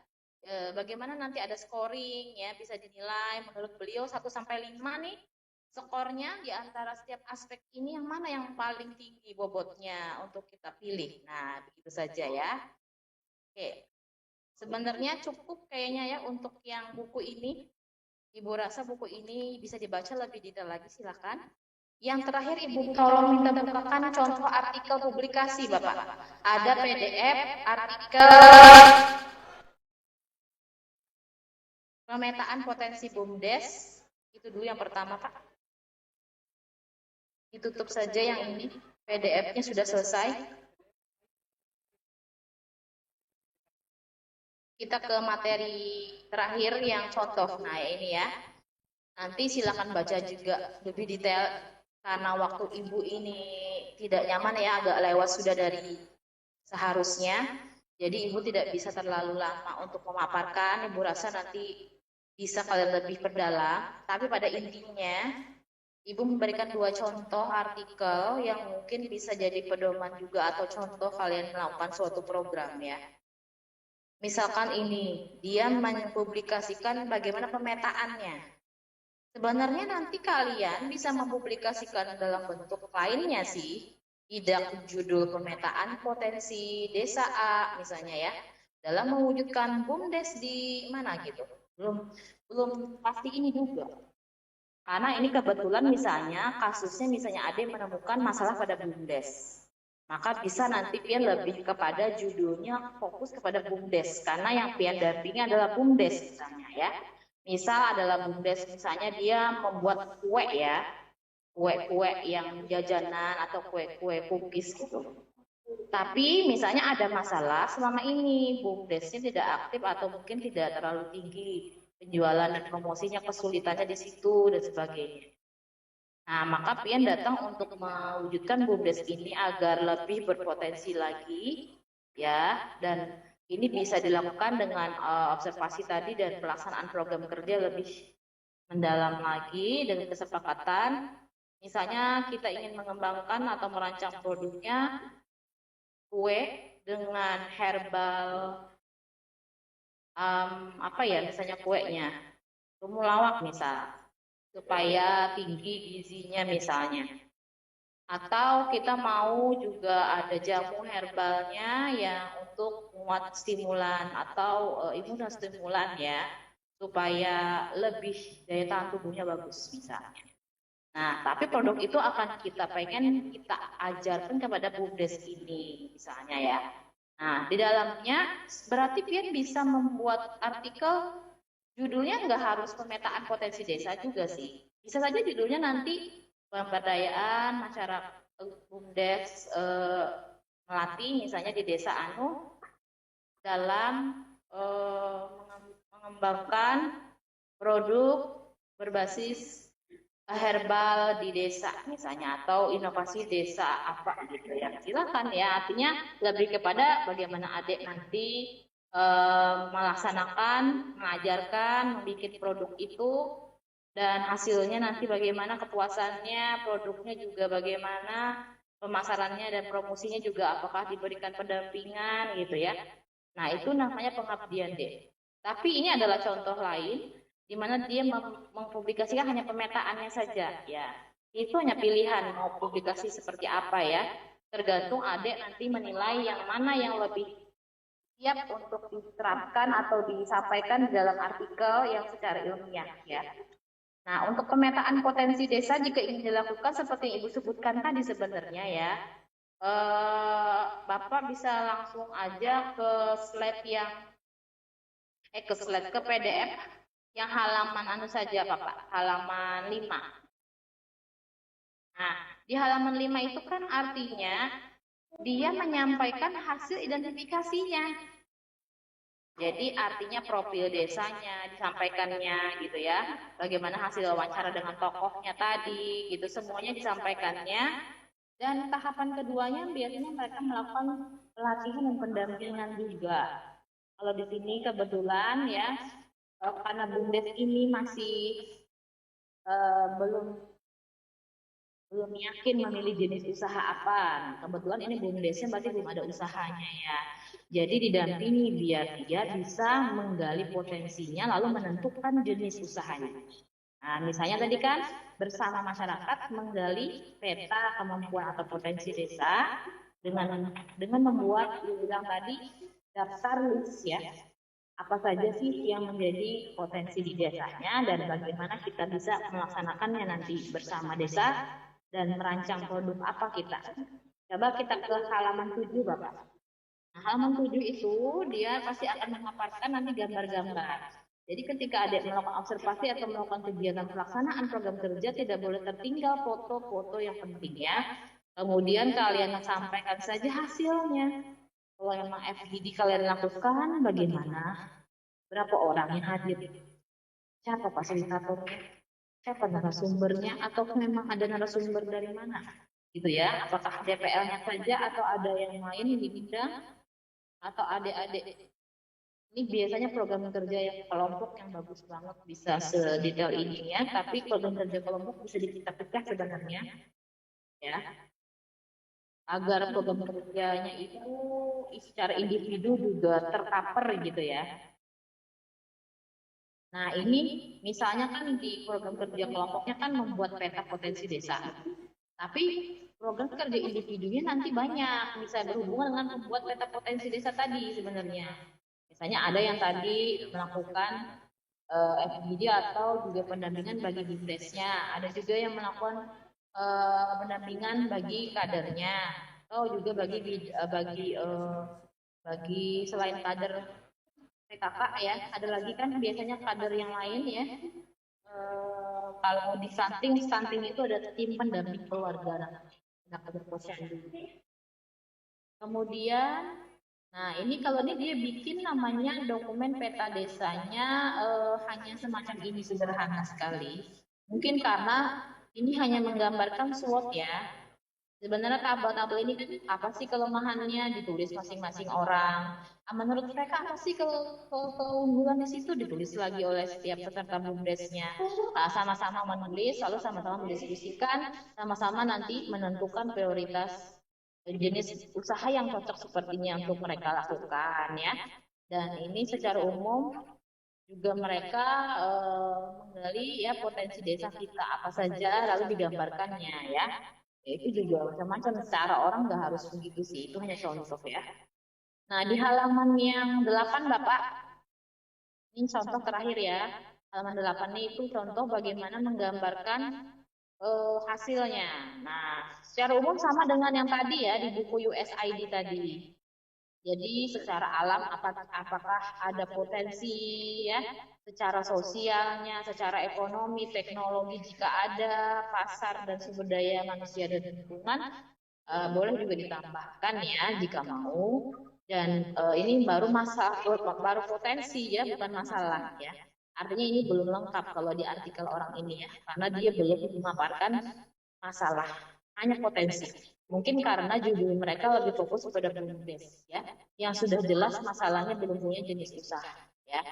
Bagaimana nanti ada scoring ya, bisa dinilai menurut beliau 1 sampai 5 nih. Skornya di antara setiap aspek ini yang mana yang paling tinggi bobotnya untuk kita pilih. Nah, begitu saja ya. Oke. Sebenarnya cukup kayaknya ya untuk yang buku ini. Ibu rasa buku ini bisa dibaca lebih detail lagi, silakan. Yang terakhir Ibu tolong minta bukakan contoh artikel publikasi Bapak. Ada PDF artikel pemetaan potensi BUMDes. Itu dulu yang pertama Pak. Ditutup saja yang ini. PDF-nya sudah selesai. Kita ke materi terakhir yang contoh. Nah ini ya. Nanti silakan baca juga lebih detail. Karena waktu Ibu ini tidak nyaman ya, agak lewat sudah dari seharusnya. Jadi Ibu tidak bisa terlalu lama untuk memaparkan. Ibu rasa nanti bisa kalian lebih perdalam. Tapi pada intinya, Ibu memberikan 2 contoh artikel yang mungkin bisa jadi pedoman juga atau contoh kalian melakukan suatu program ya. Misalkan ini, dia mempublikasikan bagaimana pemetaannya. Sebenarnya nanti kalian bisa mempublikasikan dalam bentuk lainnya sih, tidak judul pemetaan potensi desa A misalnya ya, dalam mewujudkan BUMDes di mana gitu. Belum pasti ini juga. Karena ini kebetulan misalnya kasusnya misalnya ada yang menemukan masalah pada BUMDes. Maka bisa nanti pian lebih kepada judulnya fokus kepada BUMDes karena yang pian dampingi adalah BUMDes misalnya ya. Misal adalah BUMDes misalnya dia membuat kue ya, kue-kue yang jajanan atau kue-kue cookies gitu. Tapi misalnya ada masalah selama ini BUMDesnya tidak aktif atau mungkin tidak terlalu tinggi penjualan dan promosinya, kesulitannya di situ dan sebagainya. Nah, maka pian datang untuk mewujudkan BUMDes ini agar lebih berpotensi lagi ya, dan ini bisa dilakukan dengan observasi tadi dan pelaksanaan program kerja lebih mendalam lagi dengan kesepakatan. Misalnya kita ingin mengembangkan atau merancang produknya kue dengan herbal apa ya misalnya kuenya temulawak misal supaya tinggi gizinya misalnya. Atau kita mau juga ada jamu herbalnya yang untuk muat stimulan atau imunostimulan ya, supaya lebih daya tahan tubuhnya bagus misalnya. Nah, tapi produk itu akan kita ajarkan kepada BUMDes ini misalnya ya. Nah, di dalamnya berarti pian bisa membuat artikel judulnya nggak harus pemetaan potensi desa juga sih. Bisa saja judulnya nanti pemberdayaan masyarakat BUMDes melatih misalnya di desa Anu dalam mengembangkan produk berbasis herbal di desa misalnya atau inovasi desa apa gitu ya. Silakan ya, artinya lebih kepada bagaimana adik nanti melaksanakan, mengajarkan, membuat produk itu dan hasilnya nanti bagaimana kepuasannya, produknya juga bagaimana pemasarannya dan promosinya juga apakah diberikan pendampingan gitu ya. Nah, itu namanya pengabdian deh. Tapi ini adalah contoh lain di mana dia mempublikasikan hanya pemetaannya saja ya. Itu hanya pilihan mau publikasi seperti apa ya. Tergantung adik nanti menilai yang mana yang lebih siap untuk diterapkan atau disampaikan di dalam artikel yang secara ilmiah ya. Nah, untuk pemetaan potensi desa jika ingin dilakukan seperti yang Ibu sebutkan tadi sebenarnya ya, Bapak bisa langsung aja ke ke PDF yang halaman anu saja Bapak, halaman 5. Nah, di halaman 5 itu kan artinya dia menyampaikan hasil identifikasinya. Jadi artinya profil desanya disampaikannya gitu ya. Bagaimana hasil wawancara dengan tokohnya tadi gitu, semuanya disampaikannya. Dan tahapan keduanya biasanya mereka melakukan pelatihan dan pendampingan juga. Kalau di sini kebetulan ya, karena BUMDes ini masih belum yakin memilih jenis usaha apa. Nah, kebetulan ini BUMDesnya berarti belum ada usahanya ya. Jadi didampingi biar dia bisa menggali potensinya lalu menentukan jenis usahanya. Nah, misalnya tadi kan bersama masyarakat menggali peta kemampuan atau potensi desa dengan membuat bilang tadi daftar list ya. Apa saja sih yang menjadi potensi di desanya dan bagaimana kita bisa melaksanakannya nanti bersama desa dan merancang produk apa kita. Coba kita ke halaman 7 Bapak. Nah, halaman 7 itu dia pasti akan memaparkan nanti gambar-gambar. Jadi ketika adik melakukan observasi atau melakukan kegiatan pelaksanaan program kerja tidak boleh tertinggal foto-foto yang penting ya. Kemudian kalian sampaikan saja hasilnya. Kalau memang FGD kalian lakukan bagaimana? Berapa orang yang hadir? Siapa fasilitatornya? Siapa narasumbernya? Atau memang ada narasumber dari mana? Gitu ya. Apakah DPL-nya saja atau ada yang lain yang diundang? Atau adik-adik? Ini biasanya program kerja yang kelompok yang bagus banget bisa sedetail ini ya. Tapi program kerja kelompok bisa dipecah-pecah sebenarnya ya. Agar program kerjanya itu secara individu juga tercover gitu ya. Nah ini misalnya kan di program kerja kelompoknya kan membuat peta potensi desa. Tapi program kerja individunya nanti banyak, bisa berhubungan dengan membuat peta potensi desa tadi sebenarnya. Misalnya ada yang tadi melakukan FGD atau juga pendampingan bagi BUMDesnya. Ada juga yang melakukan pendampingan bagi kadernya atau juga bagi selain kader PKK ya, ada lagi kan biasanya kader yang lain ya. Kalau di stunting itu ada tim pendamping keluarga anak kader posyandu. Kemudian, nah ini kalau ini dia bikin namanya dokumen peta desanya hanya semacam ini sederhana sekali. Mungkin karena ini hanya menggambarkan SWOT ya. Sebenarnya tabel-tabel ini kan apa sih kelemahannya ditulis masing-masing orang. Menurut mereka apa sih keunggulan di situ ditulis lagi oleh setiap peserta BUMDesnya. Nah, sama-sama menulis, lalu sama-sama mendiskusikan, sama-sama nanti menentukan prioritas jenis usaha yang cocok sepertinya untuk mereka lakukan ya. Dan ini secara umum juga mereka menggali ya potensi desa kita apa saja lalu digambarkannya ya. Itu juga macam-macam, secara orang nggak harus begitu sih, itu hanya contoh ya. Nah di halaman yang 8 Bapak, ini contoh terakhir ya, halaman 8 ini itu contoh bagaimana menggambarkan hasilnya. Nah secara umum sama dengan yang tadi ya di buku USAID tadi. Jadi secara alam apakah ada potensi ya, secara sosialnya, secara ekonomi, teknologi jika ada, pasar dan sumber daya manusia dan lingkungan boleh juga ditambahkan ya jika mau. Dan ini baru baru potensi ya, bukan masalah ya. Artinya ini belum lengkap kalau di artikel orang ini ya, karena dia belum memaparkan masalah, hanya potensi. Mungkin karena judul mereka lebih fokus pada BUMDes ya, yang sudah jelas masalahnya belum punya jenis usaha ya.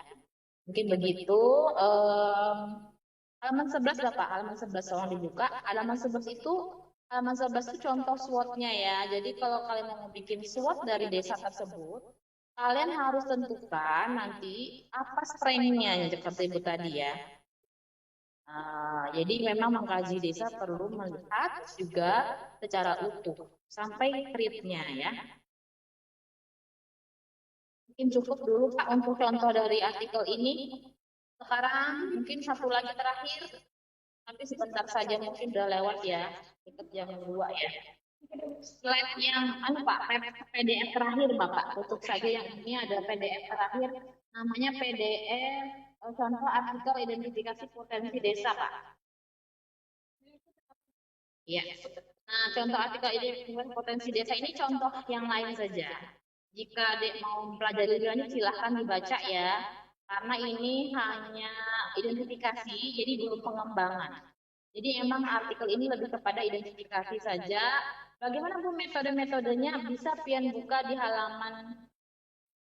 Mungkin begitu. Halaman 11 Bapak, halaman 11 tolong dibuka. Halaman 11 itu halaman 11 itu contoh SWOT-nya ya. Jadi kalau kalian mau bikin SWOT dari desa tersebut, kalian harus tentukan nanti apa strength-nya seperti itu tadi ya. Jadi memang mengkaji desa perlu melihat juga secara utuh sampai treatnya ya. Mungkin cukup dulu Pak untuk contoh dari artikel ini. Sekarang mungkin satu lagi terakhir, tapi sebentar saja mungkin udah lewat ya, dekat jam 2 ya. Slide yang Pak, PDF terakhir Bapak, tutup saja yang ini ada PDF terakhir, namanya PDF contoh artikel identifikasi potensi desa Pak. Ya. Nah, contoh artikel identifikasi potensi desa ini contoh yang lain saja. Jika adik mau mempelajari lebih lanjut silahkan dibaca ya, karena ini hanya identifikasi, jadi belum pengembangan. Jadi emang artikel ini lebih kepada identifikasi saja. Bagaimana Bu metode-metodenya? Bisa pian buka di halaman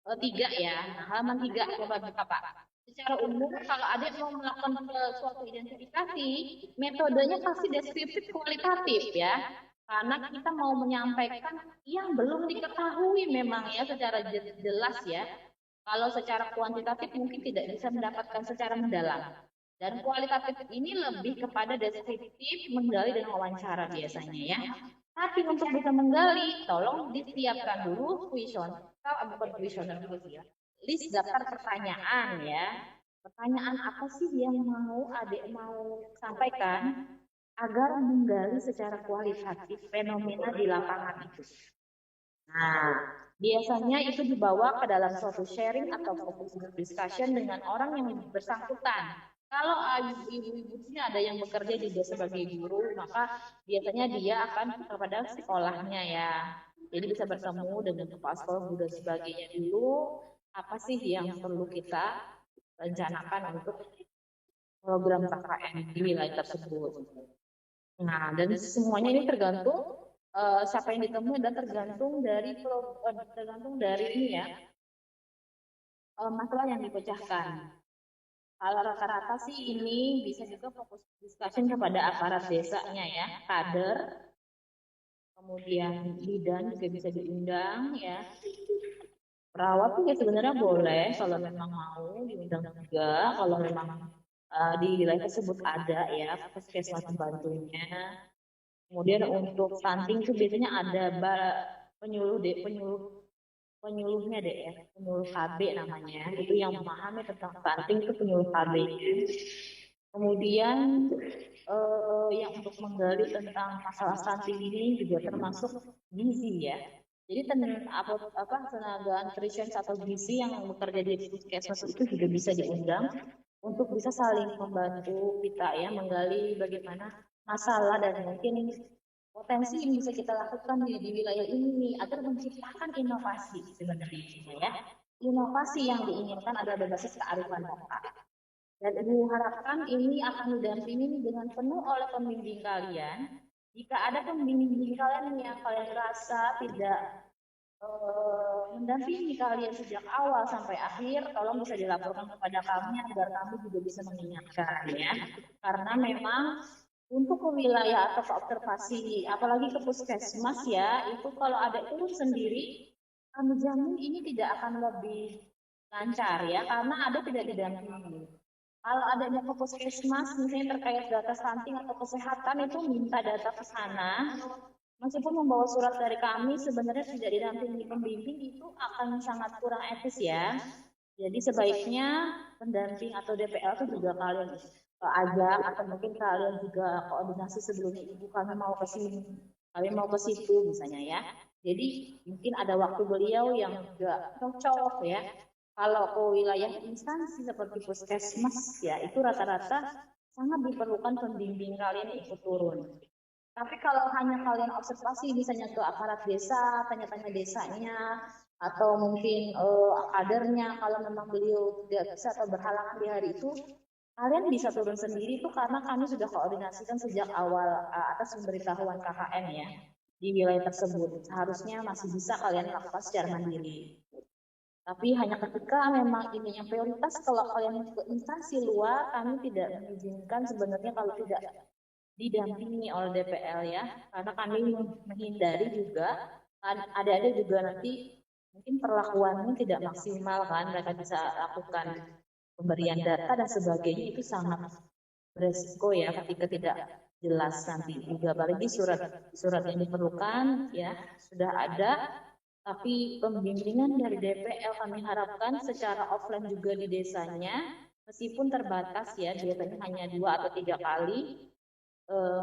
3 ya. Nah, halaman 3 coba buka Pak. Secara umum kalau adik mau melakukan suatu identifikasi, metodenya pasti deskriptif kualitatif ya. Karena kita mau menyampaikan yang belum diketahui memang ya secara jelas ya. Kalau secara kuantitatif mungkin tidak bisa mendapatkan secara mendalam. Dan kualitatif ini lebih kepada deskriptif, menggali dan wawancara biasanya ya. Tapi untuk bisa menggali, tolong disiapkan dulu bukan kuesioner dulu ya. List daftar pertanyaan ya. Pertanyaan apa sih yang mau adik mau sampaikan agar menggali secara kualitatif fenomena di lapangan itu. Nah, biasanya itu dibawa ke dalam suatu sharing atau focus group discussion dengan orang yang bersangkutan. Kalau ibu-ibu sini ada yang bekerja juga sebagai guru, maka biasanya dia akan kepada sekolahnya ya. Jadi bisa bertemu dengan kepala sekolah guru dan sebagainya dulu. Apa sih yang perlu kita rencanakan untuk program KKN di wilayah tersebut. Nah, dan semuanya ini tergantung siapa yang ditemui dan tergantung dari ini ya masalah yang dipecahkan. Kalau rata-rata sih ini bisa juga fokus discussion kepada aparat desanya ya, kader, kemudian bidan juga bisa diundang ya. Perawat tuh ya sebenarnya boleh kalau memang mau diundang juga, kalau memang di wilayah tersebut ada ya puskesmas pembantunya. Kemudian untuk stunting itu biasanya ada penyuluhnya deh ya, penyuluh KB namanya, itu yang memahami tentang stunting itu penyuluh KB. Kemudian yang untuk menggali tentang masalah stunting ini juga termasuk gizi ya. Jadi tenaga nutrition atau gizi yang bekerja di puskesmas itu juga bisa diundang untuk bisa saling membantu kita ya menggali bagaimana masalah dan mungkin potensi yang bisa kita lakukan di wilayah ini agar menciptakan inovasi sebenarnya ya. Inovasi yang diinginkan adalah berbasis kearifan lokal. Dan Ibu harapkan ini akan didampingi dengan penuh oleh pembimbing kalian. Jika ada pembimbing kalian yang kalian rasa tidak mendampingi kalian sejak awal sampai akhir, tolong bisa dilaporkan kepada kami agar kami juga bisa mengingatkan ya. Karena memang untuk ke wilayah atau ke observasi, apalagi ke puskesmas ya, itu kalau ada turun sendiri, kami jamin ini tidak akan lebih lancar ya, karena ada tidak didampingi. Kalau adanya ke puskesmas, misalnya terkait data stunting atau kesehatan, itu minta data ke sana, meskipun membawa surat dari kami, sebenarnya tidak didampingi pembimbing, itu akan sangat kurang etis ya. Jadi sebaiknya pendamping atau DPL itu juga kalian ajak, atau mungkin kalian juga koordinasi sebelumnya, ibu kami mau ke sini, kami mau ke situ misalnya ya. Jadi mungkin ada waktu beliau yang juga cocok ya. Kalau ke wilayah instansi seperti puskesmas ya, itu rata-rata sangat diperlukan pembimbing kalian ikut turun. Tapi kalau hanya kalian observasi misalnya ke aparat desa, tanya-tanya desanya, atau mungkin kadernya, kalau memang beliau tidak bisa atau berhalangan di hari itu, kalian bisa turun sendiri itu karena kami sudah koordinasikan sejak awal atas pemberitahuan KKN ya di wilayah tersebut. Seharusnya masih bisa kalian lakukan secara mandiri. Tapi hanya ketika memang ini yang prioritas, kalau kalian ke instansi luar, kami tidak mengizinkan sebenarnya kalau tidak didampingi oleh DPL ya, karena kami menghindari juga ada juga nanti mungkin perlakuannya tidak maksimal kan, mereka bisa lakukan pemberian data dan sebagainya, itu sangat beresiko ya ketika tidak jelas nanti juga, apalagi surat yang diperlukan ya sudah ada, tapi pembimbingan dari DPL kami harapkan secara offline juga di desanya, meskipun terbatas ya, biasanya hanya 2 atau 3 kali.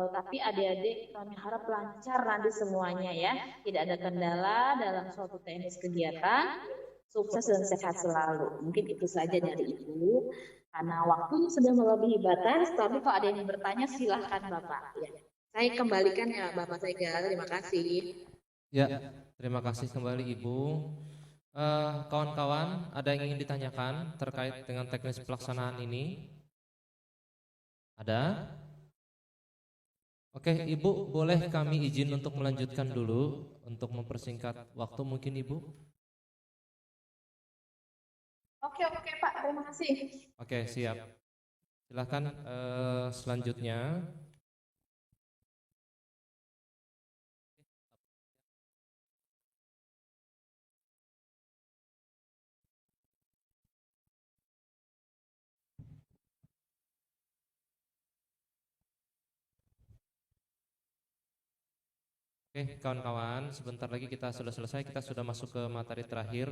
Tapi adik-adik kami harap lancar nanti semuanya ya, tidak ada kendala dalam suatu teknis kegiatan, sukses dan sehat selalu. Mungkin itu saja dari Ibu, karena waktunya sudah melebihi batas, tapi kalau ada yang bertanya silahkan Bapak. Ya. Saya kembalikan ya Bapak Sega, terima kasih. Ya, terima kasih kembali Ibu. Kawan-kawan, ada yang ingin ditanyakan terkait dengan teknis pelaksanaan ini? Ada? Oke, Ibu, boleh kami izin untuk melanjutkan dulu untuk mempersingkat waktu mungkin Ibu? Oke Pak, terima kasih. Oke, siap. Silakan selanjutnya. Oke, kawan-kawan, sebentar lagi kita sudah selesai, kita sudah masuk ke materi terakhir.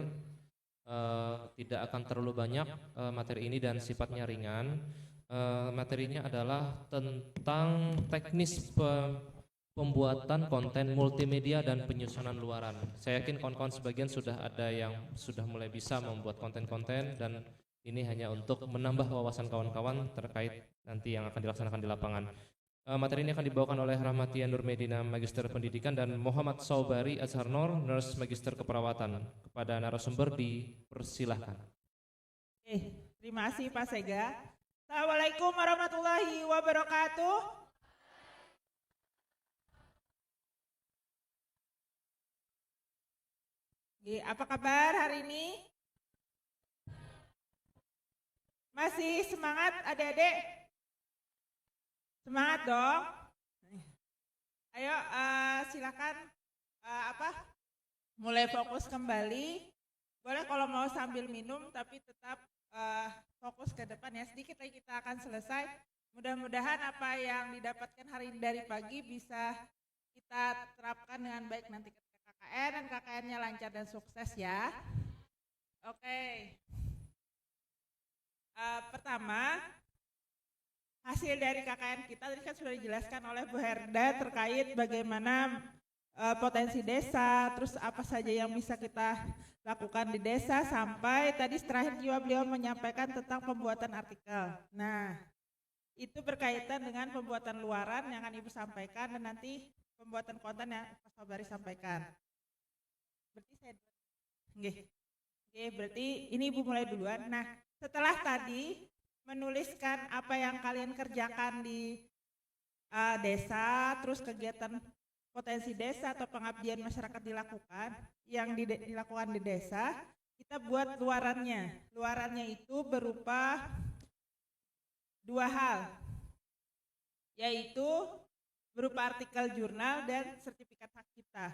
Tidak akan terlalu banyak materi ini dan sifatnya ringan. Materinya adalah tentang teknis pembuatan konten multimedia dan penyusunan luaran. Saya yakin kawan-kawan sebagian sudah ada yang sudah mulai bisa membuat konten-konten, dan ini hanya untuk menambah wawasan kawan-kawan terkait nanti yang akan dilaksanakan di lapangan. Materi ini akan dibawakan oleh Rahmatia Nur Medina, Magister Pendidikan, dan Muhammad Saubari Azhar Nur, Nurse Magister Keperawatan. Kepada narasumber dipersilahkan. Terima kasih Pak Sega. Assalamualaikum warahmatullahi wabarakatuh. Apa kabar hari ini? Masih semangat adik-adik? Semangat dong. Ayo silakan mulai fokus kembali. Boleh kalau mau sambil minum tapi tetap fokus ke depan ya. Sedikit lagi kita akan selesai. Mudah-mudahan apa yang didapatkan hari ini dari pagi bisa kita terapkan dengan baik nanti ketika KKN, dan KKN-nya lancar dan sukses ya. Oke. Pertama, hasil dari KKN kita tadi kan sudah dijelaskan oleh Bu Herda terkait bagaimana potensi desa, terus apa saja yang bisa kita lakukan di desa, sampai tadi terakhir juga beliau menyampaikan tentang pembuatan artikel. Nah, itu berkaitan dengan pembuatan luaran yang akan Ibu sampaikan, dan nanti pembuatan konten yang Pak Sabari sampaikan. Berarti saya berarti ini Ibu mulai duluan. Nah, setelah tadi menuliskan apa yang kalian kerjakan di desa, terus kegiatan potensi desa atau pengabdian masyarakat dilakukan, yang dilakukan di desa, kita buat luarannya. Luarannya itu berupa 2 hal, yaitu berupa artikel jurnal dan sertifikat hak cipta.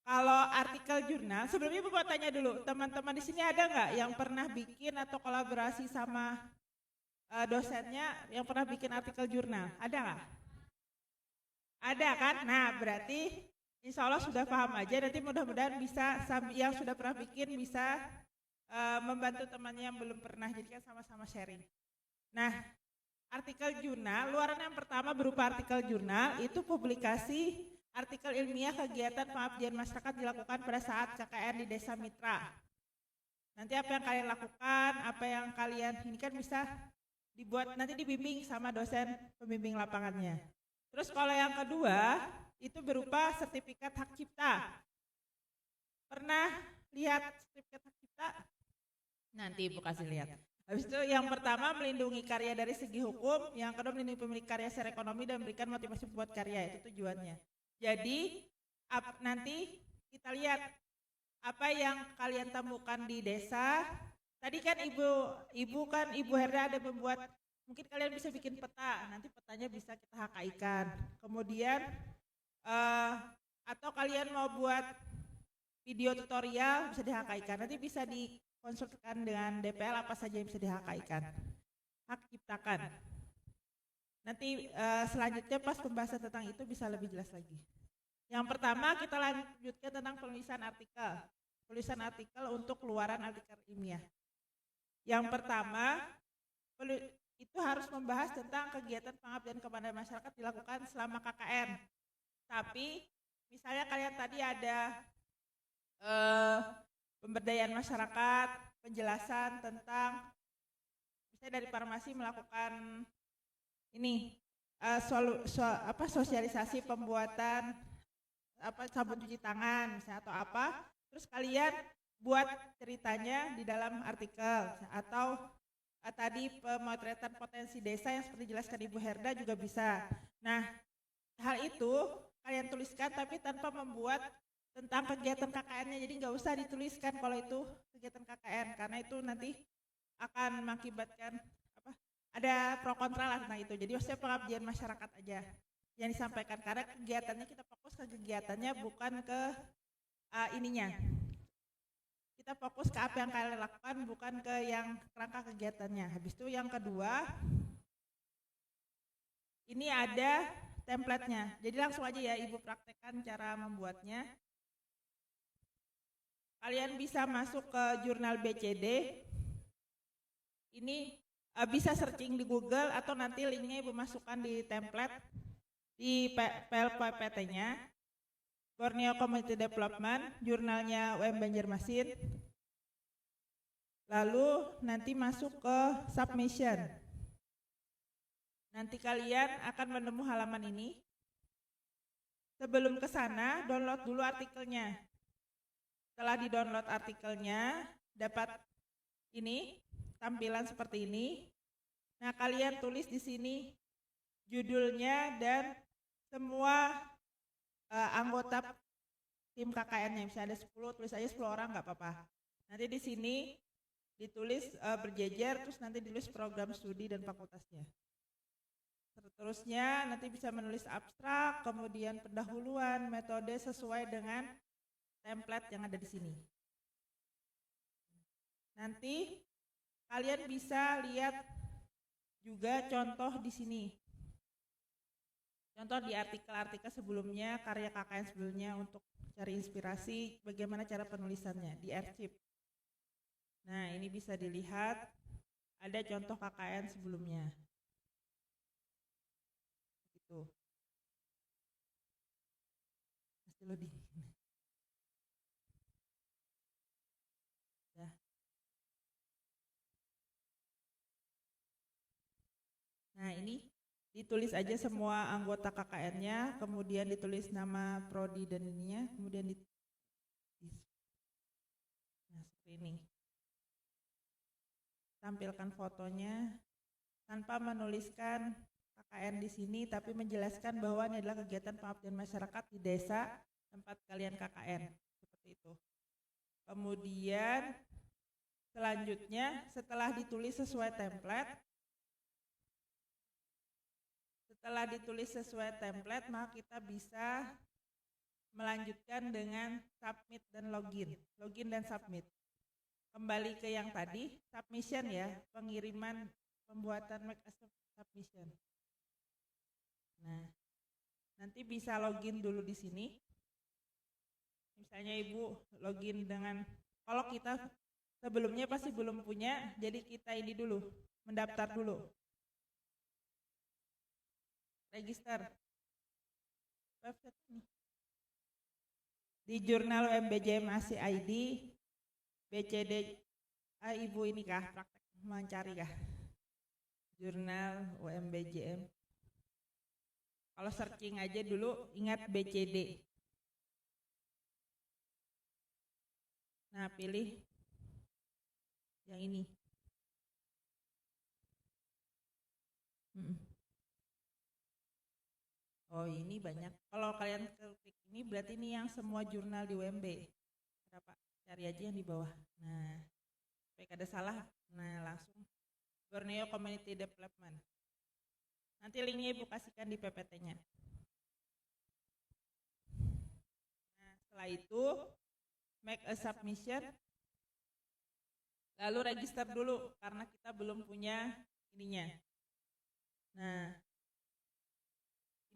Kalau artikel jurnal, sebelumnya Ibu mau tanya dulu, teman-teman di sini ada nggak yang pernah bikin atau kolaborasi sama dosennya yang pernah bikin artikel jurnal? Ada nggak? Ada kan? Nah, berarti insya Allah sudah paham aja. Nanti mudah-mudahan bisa, yang sudah pernah bikin bisa membantu temannya yang belum pernah, jadi kan sama-sama sharing. Nah, artikel jurnal, luaran yang pertama berupa artikel jurnal, itu publikasi artikel ilmiah kegiatan pengabdian masyarakat dilakukan pada saat KKN di Desa Mitra. Nanti apa yang kalian lakukan, apa yang kalian ini kan bisa dibuat, nanti dibimbing sama dosen pembimbing lapangannya. Terus kalau yang kedua, itu berupa sertifikat hak cipta. Pernah lihat sertifikat hak cipta? Nanti Ibu kasih lihat. Habis itu yang pertama melindungi karya dari segi hukum, yang kedua melindungi pemilik karya secara ekonomi dan memberikan motivasi buat karya, itu tujuannya. Jadi nanti kita lihat apa yang kalian temukan di desa. Tadi kan Ibu Herda ada membuat mungkin kalian bisa bikin peta, nanti petanya bisa kita HKI-kan. Kemudian atau kalian mau buat video tutorial bisa di-HKI-kan. Nanti bisa dikonsultasikan dengan DPL apa saja yang bisa di-HKI-kan. Hak ciptakan. Nanti selanjutnya pas pembahasan tentang itu bisa lebih jelas lagi. Yang pertama kita lanjutkan tentang penulisan artikel. Penulisan artikel untuk keluaran artikel ilmiah. Yang pertama itu harus membahas tentang kegiatan pengabdian kepada masyarakat dilakukan selama KKN. Tapi misalnya kalian tadi ada pemberdayaan masyarakat, penjelasan tentang misalnya dari farmasi melakukan ini sosialisasi pembuatan sabun cuci tangan misalnya atau apa, terus kalian buat ceritanya di dalam artikel atau tadi pemotretan potensi desa yang seperti dijelaskan Ibu Herda juga bisa. Nah, hal itu kalian tuliskan tapi tanpa membuat tentang kegiatan KKN-nya, jadi nggak usah dituliskan kalau itu kegiatan KKN karena itu nanti akan mengakibatkan ada pro kontra lah tentang itu. Jadi maksudnya pengabdian masyarakat aja yang disampaikan karena kegiatannya kita fokus ke kegiatannya bukan ke ininya. Kita fokus ke apa yang kalian lakukan bukan ke yang kerangka kegiatannya. Habis itu yang kedua, ini ada template-nya. Jadi langsung aja ya Ibu praktekkan cara membuatnya. Kalian bisa masuk ke jurnal BCD. Ini bisa searching di Google atau nanti linknya Ibu masukkan di template di PLPPT-nya. Borneo Community Development, jurnalnya UM Banjarmasin. Lalu nanti masuk ke submission. Nanti kalian akan menemu halaman ini. Sebelum ke sana, download dulu artikelnya. Setelah di-download artikelnya, dapat ini, tampilan seperti ini. Nah, kalian tulis di sini judulnya dan semua anggota tim KKN-nya, misalnya ada 10, tulis aja 10 orang nggak apa-apa. Nanti di sini ditulis berjejer, terus nanti ditulis program studi dan fakultasnya. Seterusnya nanti bisa menulis abstrak, kemudian pendahuluan, metode sesuai dengan template yang ada di sini. Nanti kalian bisa lihat juga contoh di sini. Contoh di artikel-artikel sebelumnya, karya KKN sebelumnya untuk cari inspirasi bagaimana cara penulisannya di arsip. Nah, ini bisa dilihat ada contoh KKN sebelumnya. Gitu. Masih loading. Ya. Nah, ini ditulis aja semua anggota KKN-nya, kemudian ditulis nama prodi dan ininya, kemudian nah, seperti ini. Tampilkan fotonya tanpa menuliskan KKN di sini, tapi menjelaskan bahwa ini adalah kegiatan pengabdian masyarakat di desa tempat kalian KKN, seperti itu. Kemudian selanjutnya setelah ditulis sesuai template, maka kita bisa melanjutkan dengan submit dan login dan submit. Kembali ke yang tadi, submission ya, pengiriman pembuatan make a submission. Nah, nanti bisa login dulu di sini. Misalnya Ibu login dengan, kalau kita sebelumnya pasti belum punya, jadi kita ini dulu, mendaftar dulu. Register website ini di jurnal UMBJM ASI ID BCD. Ibu ini kah praktek mencari kah jurnal UMBJM? Kalau searching aja dulu ingat BCD. Nah, pilih yang ini. Oh, ini banyak. Kalau kalian klik ini berarti ini yang semua jurnal di UMB. Berapa? Cari aja yang di bawah. Nah, supaya ada salah. Nah, langsung Borneo Community Development. Nanti linknya Ibu kasihkan di PPT-nya. Nah, setelah itu make a submission, lalu register dulu karena kita belum punya ininya. Nah,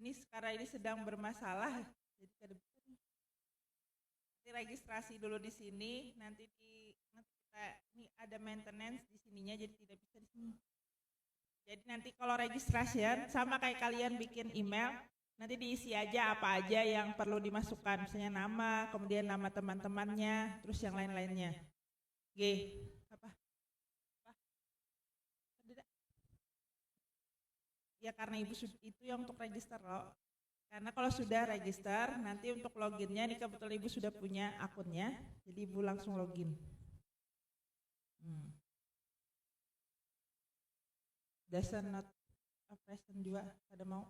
ini sekarang ini sedang bermasalah, jadi nanti registrasi dulu di sini, nanti kita ini ada maintenance di sininya, jadi tidak bisa di sini. Jadi nanti kalau registrasi sama kayak kalian bikin email, nanti diisi aja apa aja yang perlu dimasukkan, misalnya nama, kemudian nama teman-temannya, terus yang lain-lainnya. Apa? Ya karena Ibu itu yang untuk register loh. Karena kalau sudah register, nanti untuk loginnya, ini kebetulan Ibu sudah punya akunnya, jadi Ibu langsung login. Dasar not operation juga, pada mau?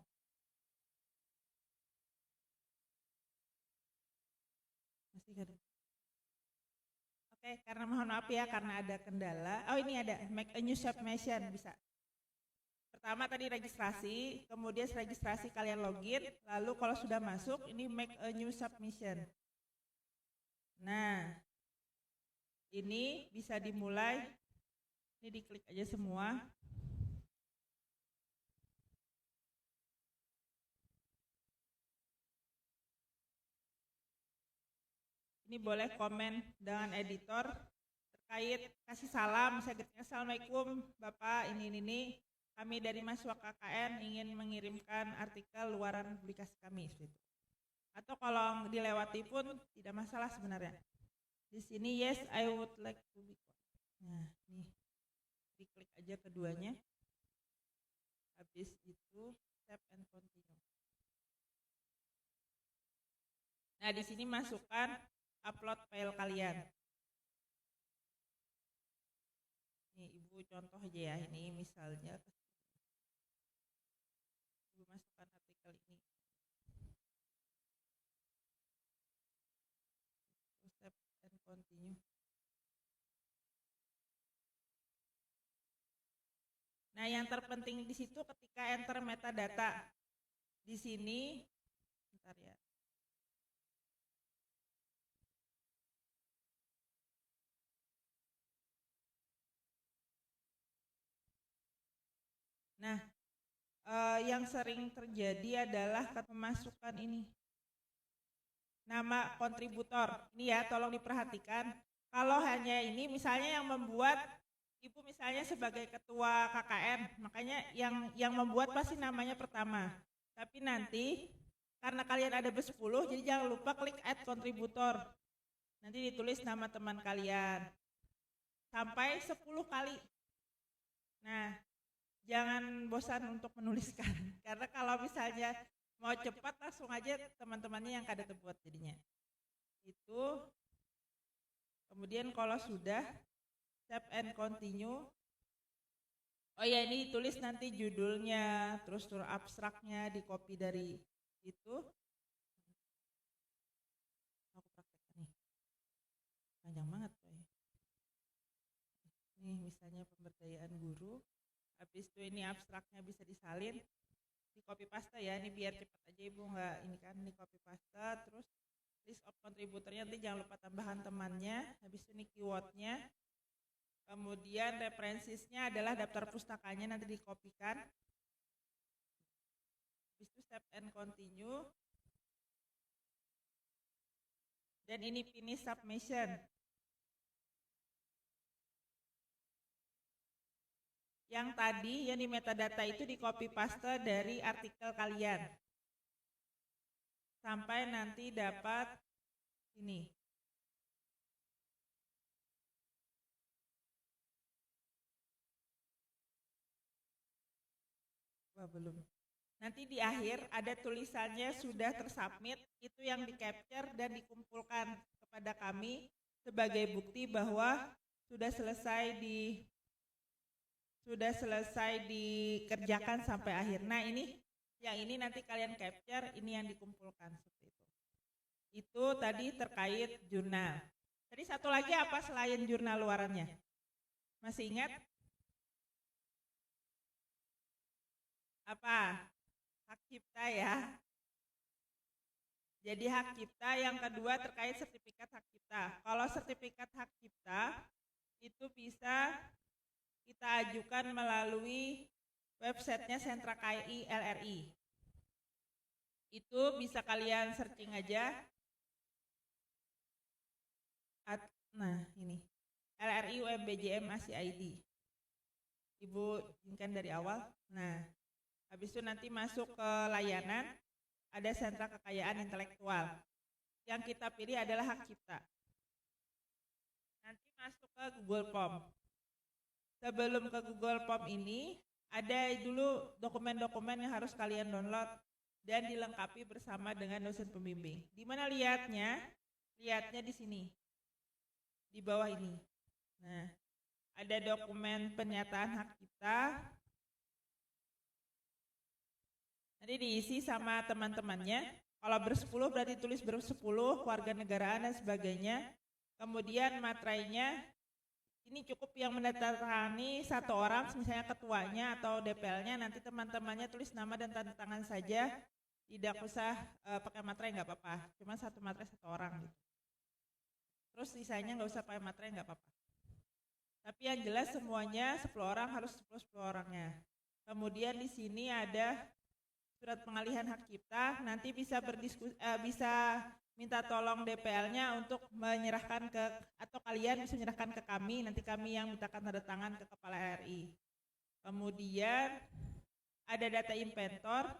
Masih ada. Oke, karena mohon maaf ya, karena ada kendala. Oh ini ada, make a new submission, bisa. Pertama tadi registrasi, kemudian registrasi kalian login, lalu kalau sudah masuk, ini make a new submission. Nah, ini bisa dimulai, ini diklik aja semua. Ini boleh komen dengan editor terkait kasih salam, misalnya Assalamualaikum Bapak, ini. Kami dari Mahasiswa KKN ingin mengirimkan artikel luaran publikasi kami. Atau kalau dilewati pun tidak masalah sebenarnya. Di sini yes, I would like to be. Nah, nih diklik aja keduanya. Habis itu tap and continue. Nah, di sini masukkan upload file kalian. Nih Ibu contoh aja ya, ini misalnya Ibu masukkan artikel ini. Step and continue. Nah, yang terpenting di situ ketika enter metadata. Di sini bentar ya. Nah, yang sering terjadi adalah pemasukan ini. Nama kontributor. Ini ya, tolong diperhatikan. Kalau hanya ini, misalnya yang membuat, Ibu misalnya sebagai ketua KKN, makanya yang membuat pasti namanya pertama. Tapi nanti, karena kalian ada ber-10, jadi jangan lupa klik add kontributor. Nanti ditulis nama teman kalian. Sampai 10 kali. Nah, jangan bosan untuk menuliskan, karena kalau misalnya mau cepat langsung aja teman-temannya yang kada terbuat jadinya. Itu, kemudian kalau sudah, tap and continue. Oh ya, ini ditulis nanti judulnya, terus abstraknya, di copy dari itu. Aku praktekkan nih, panjang banget. Nih misalnya pemberdayaan guru. Habis itu ini abstraknya bisa disalin, di copy paste ya, ini biar cepat aja Ibu, nggak ini kan, ini copy paste, terus list of kontributornya nanti jangan lupa tambahan temannya, habis ini keywordnya, kemudian referensinya adalah daftar pustakanya nanti dikopikan, habis itu step and continue, dan ini finish submission. Yang tadi yang di metadata itu di copy paste dari artikel kalian sampai nanti dapat ini. Wah, belum. Nanti di akhir ada tulisannya sudah tersubmit, itu yang di capture dan dikumpulkan kepada kami sebagai bukti bahwa sudah selesai dikerjakan sampai akhir. Nah, ini yang ini nanti kalian capture, ini yang dikumpulkan seperti itu. Itu tadi terkait jurnal. Tadi satu lagi apa selain jurnal luarannya? Masih ingat? Apa? Hak cipta ya. Jadi hak cipta yang kedua terkait sertifikat hak cipta. Kalau sertifikat hak cipta itu bisa kita ajukan melalui websitenya Sentra KAI LRI. Itu bisa kalian searching aja. Nah ini LRI UMBJM ASI ID. Ibu izinkan dari awal. Nah, habis itu nanti masuk ke layanan, ada sentra kekayaan intelektual. Yang kita pilih adalah hak cipta. Nanti masuk ke Google Form. Sebelum ke Google Form ini, ada dulu dokumen-dokumen yang harus kalian download dan dilengkapi bersama dengan dosen pembimbing. Di mana lihatnya? Lihatnya di sini. Di bawah ini. Nah, ada dokumen pernyataan hak cipta. Nanti diisi sama teman-temannya. Kalau bersepuluh berarti tulis bersepuluh, warga negaraan dan sebagainya. Kemudian materainya, ini cukup yang menandatangani satu orang, misalnya ketuanya atau DPL-nya, nanti teman-temannya tulis nama dan tanda tangan saja. Tidak usah pakai materai, nggak apa-apa. Cuma satu materai satu orang gitu. Terus sisanya nggak usah pakai materai, nggak apa-apa. Tapi yang jelas semuanya 10 orang harus 10 orangnya. Kemudian di sini ada surat pengalihan hak cipta, nanti bisa bisa minta tolong DPL-nya untuk menyerahkan ke, atau kalian bisa menyerahkan ke kami, nanti kami yang mintakan tanda tangan ke Kepala RI. Kemudian ada data inventor,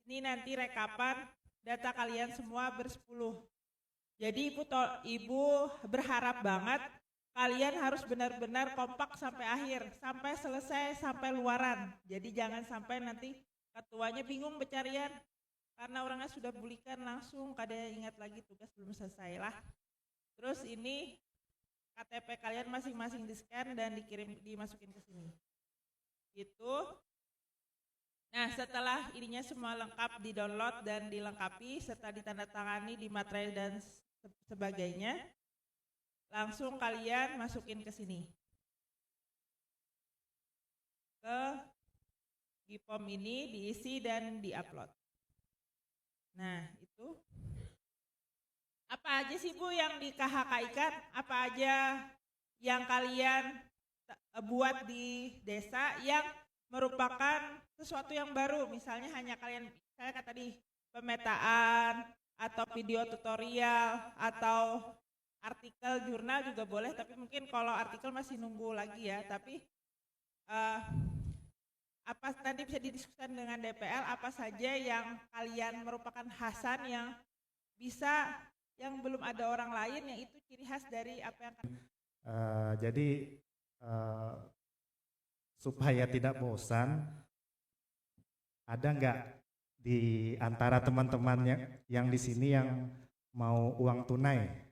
ini nanti rekapan data kalian semua bersepuluh. Jadi ibu berharap banget kalian harus benar-benar kompak sampai akhir, sampai selesai, sampai luaran. Jadi jangan sampai nanti ketuanya bingung pencarian, karena orangnya sudah bulikan langsung, kada ingat lagi tugas belum selesai lah. Terus ini KTP kalian masing-masing di-scan dan dimasukin ke sini. Gitu. Nah, setelah ininya semua lengkap di-download dan dilengkapi, serta ditandatangani di materai dan sebagainya, langsung kalian masukin ke sini. Ke GIPOM ini diisi dan diupload. Nah, itu. Apa aja sih Bu yang di KHK-kan? Apa aja yang kalian buat di desa yang merupakan sesuatu yang baru? Misalnya hanya kalian, saya kata tadi, pemetaan, atau video tutorial, atau artikel jurnal juga boleh, tapi mungkin kalau artikel masih nunggu lagi ya, tapi apa nanti bisa didiskusikan dengan DPL apa saja yang kalian merupakan khasan yang bisa, yang belum ada orang lain, yang itu ciri khas dari apa yang jadi supaya tidak bosan, ada nggak di antara teman-teman yang di sini yang mau uang tunai?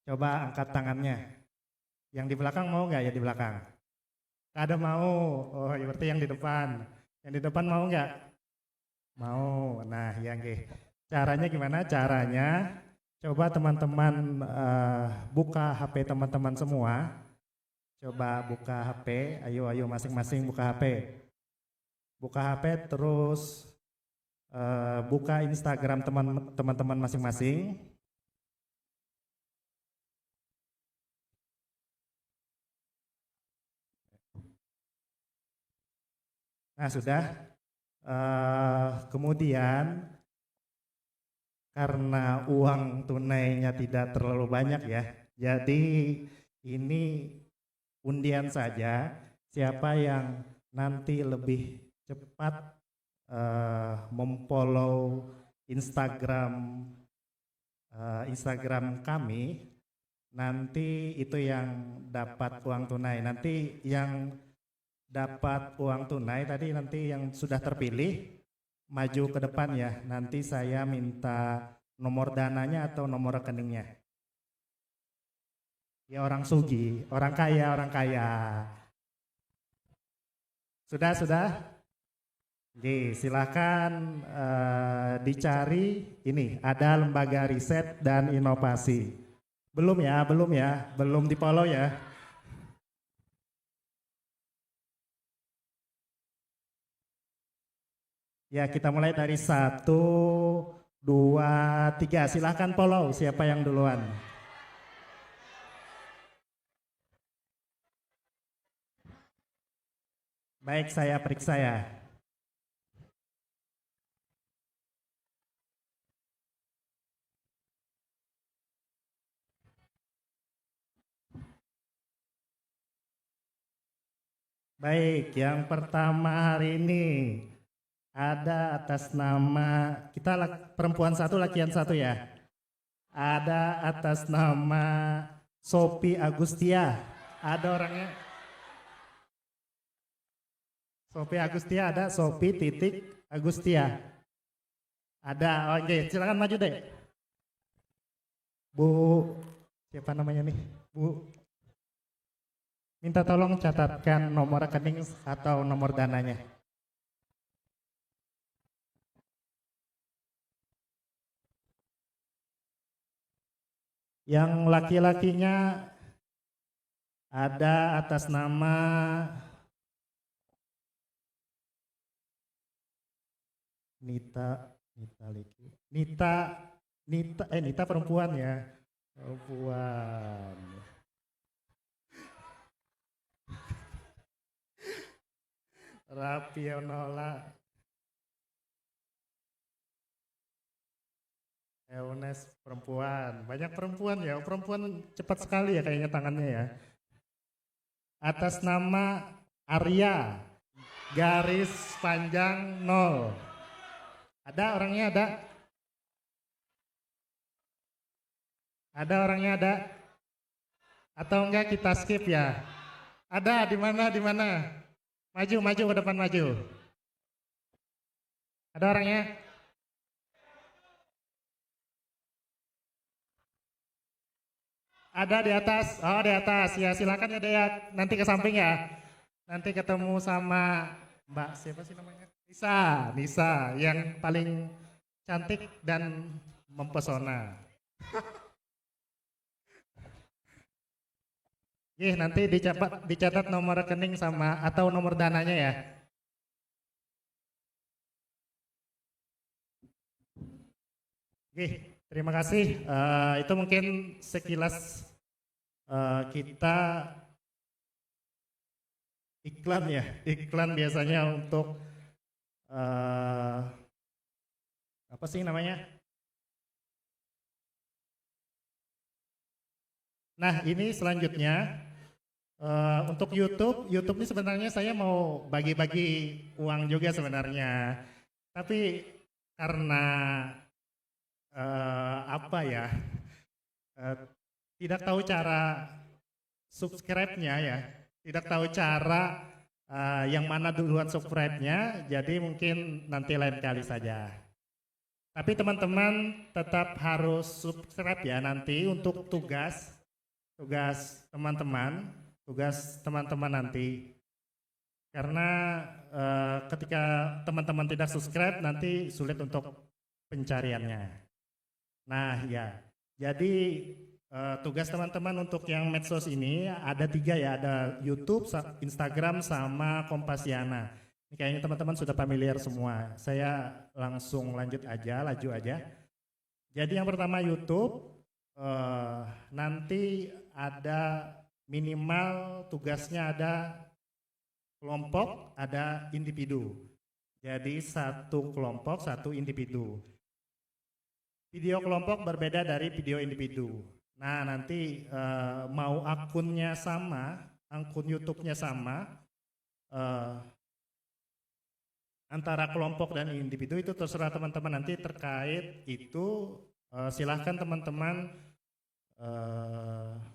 Coba angkat tangannya. Yang di belakang mau nggak ya di belakang? Ada mau? Oh, ya berarti yang di depan. Yang di depan mau nggak? Mau. Nah, yang caranya gimana? Caranya coba teman-teman buka HP teman-teman semua. Coba buka HP. Ayo masing-masing buka HP. Buka HP terus buka Instagram teman-teman masing-masing. Nah sudah, kemudian karena uang tunainya tidak terlalu banyak ya, jadi ini undian saja, siapa yang nanti lebih cepat memfollow Instagram kami, nanti itu yang dapat uang tunai. Nanti yang dapat uang tunai tadi, nanti yang sudah terpilih maju ke depan ya. Nanti saya minta nomor dananya atau nomor rekeningnya. Ya orang sugih, orang kaya. Sudah. Oke, silakan dicari ini, ada lembaga riset dan inovasi. Belum ya, belum di follow ya. Ya, kita mulai dari 1, 2, 3. Silahkan follow siapa yang duluan. Baik, saya periksa ya. Baik, yang pertama hari ini ada atas nama, kita perempuan satu, lakian satu ya. Ada atas nama Sophie Agustia. Ada orangnya? Sophie Agustia ada, Sophie titik Agustia. Ada, oke, silakan maju deh. Bu, siapa namanya nih? Bu, minta tolong catatkan nomor rekening atau nomor dananya. Yang laki-lakinya ada atas nama Nita perempuan ya. Perempuan. Rapionola Eunes perempuan. Banyak perempuan ya. Perempuan cepat sekali ya kayaknya tangannya ya. Atas nama Arya garis panjang 0. Ada orangnya ada? Ada orangnya ada? Atau enggak kita skip ya? Ada di mana? Di mana? Maju ke depan maju. Ada orangnya? Ada di atas? Oh di atas ya, silakan ya Dea, nanti ke samping ya. Nanti ketemu sama Mbak siapa sih namanya? Nisa yang paling cantik dan mempesona. Nanti dicatat nomor rekening sama atau nomor dananya ya. Terima kasih. Itu mungkin sekilas kita iklan ya. Iklan biasanya untuk apa sih namanya? Nah ini selanjutnya untuk YouTube ini sebenarnya saya mau bagi-bagi uang juga sebenarnya. Tapi karena tidak tahu cara subscribe-nya ya, tidak tahu cara yang mana duluan subscribe-nya, jadi mungkin nanti lain kali saja. Tapi teman-teman tetap harus subscribe ya nanti untuk tugas teman-teman nanti. Karena ketika teman-teman tidak subscribe nanti sulit untuk pencariannya. Nah ya, jadi tugas teman-teman untuk yang medsos ini ada 3 ya, ada YouTube, Instagram, sama Kompasiana. Ini kayaknya teman-teman sudah familiar semua. Saya langsung laju aja. Jadi yang pertama YouTube, nanti ada minimal tugasnya ada kelompok, ada individu. Jadi 1 kelompok, 1 individu. Video kelompok berbeda dari video individu. Nah nanti mau akunnya sama, akun YouTube-nya sama, antara kelompok dan individu itu terserah teman-teman nanti terkait itu silahkan teman-teman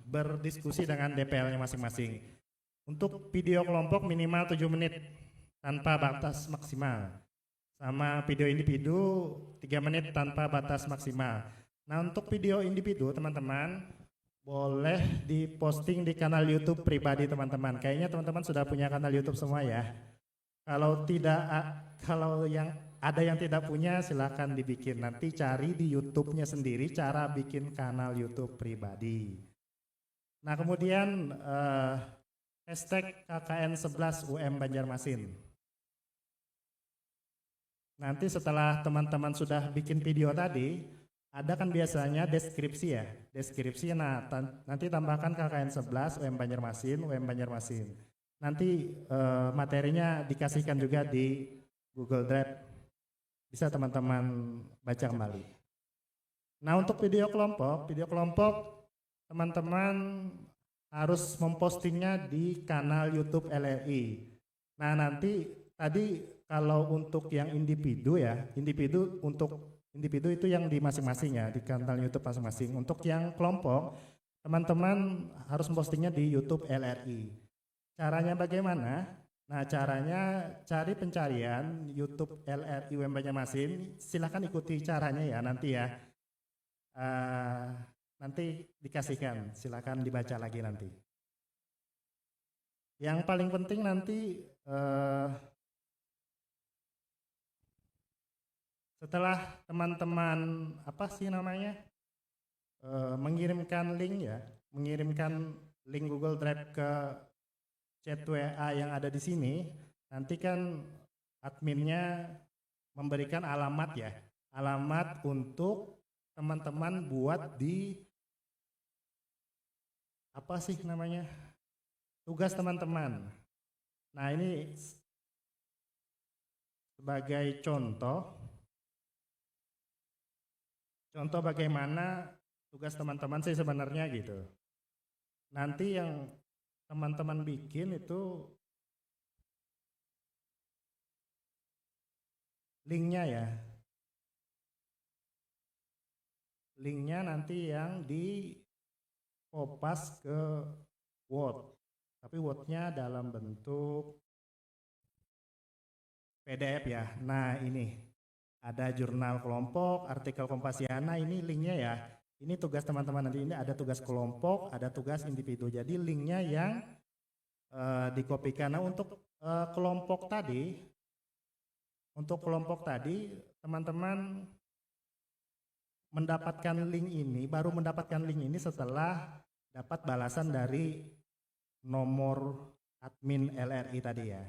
berdiskusi dengan DPL-nya masing-masing. Untuk video kelompok minimal 7 menit tanpa batas maksimal. Sama video individu 3 menit tanpa batas maksimal. Nah untuk video individu teman-teman boleh diposting di kanal YouTube pribadi teman-teman. Kayaknya teman-teman sudah punya kanal YouTube semua ya. Kalau yang ada yang tidak punya silahkan dibikin. Nanti cari di YouTube-nya sendiri cara bikin kanal YouTube pribadi. Nah kemudian hashtag KKN 11 UM Banjarmasin. nanti setelah teman-teman sudah bikin video tadi, ada kan biasanya deskripsi ya. Deskripsi, nah nanti tambahkan KKN 11, UM Banjarmasin, UM Banjarmasin. Nanti materinya dikasihkan juga di Google Drive. Bisa teman-teman baca kembali. Nah untuk video kelompok teman-teman harus mempostingnya di kanal YouTube LRI. Nah nanti tadi kalau untuk yang individu ya, individu itu yang di masing-masing ya, di kanal YouTube masing-masing. Untuk yang kelompok, teman-teman harus mempostingnya di YouTube LRI. Caranya bagaimana? Nah caranya cari pencarian YouTube LRI UM Banjarmasin. Silahkan ikuti caranya ya nanti ya. Nanti dikasihkan, silakan dibaca lagi nanti. Yang paling penting nanti setelah teman-teman mengirimkan link Google Drive ke chat WA yang ada di sini, nanti kan adminnya memberikan alamat untuk teman-teman buat di tugas teman-teman. Nah ini sebagai contoh bagaimana tugas teman-teman sih sebenarnya gitu. Nanti yang teman-teman bikin itu linknya nanti yang di kopas ke Word, tapi Word-nya dalam bentuk PDF ya. Nah ini ada jurnal kelompok, artikel Kompasiana, ini linknya ya. Ini tugas teman-teman nanti, ini ada tugas kelompok, ada tugas individu. Jadi linknya yang dikopikan. Nah untuk kelompok tadi, teman-teman baru mendapatkan link ini setelah dapat balasan dari nomor admin LRI tadi ya.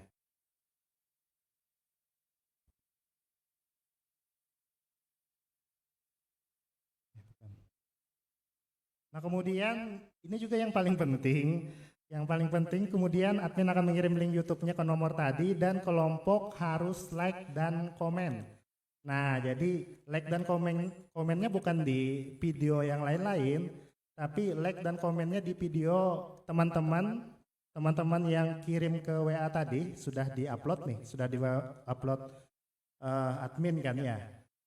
Nah kemudian ini juga yang paling penting, kemudian admin akan mengirim link YouTube-nya ke nomor tadi dan kelompok harus like dan komen. Nah jadi like dan komennya bukan di video yang lain-lain, tapi like dan komennya di video teman-teman yang kirim ke WA tadi sudah di-upload admin kan ya.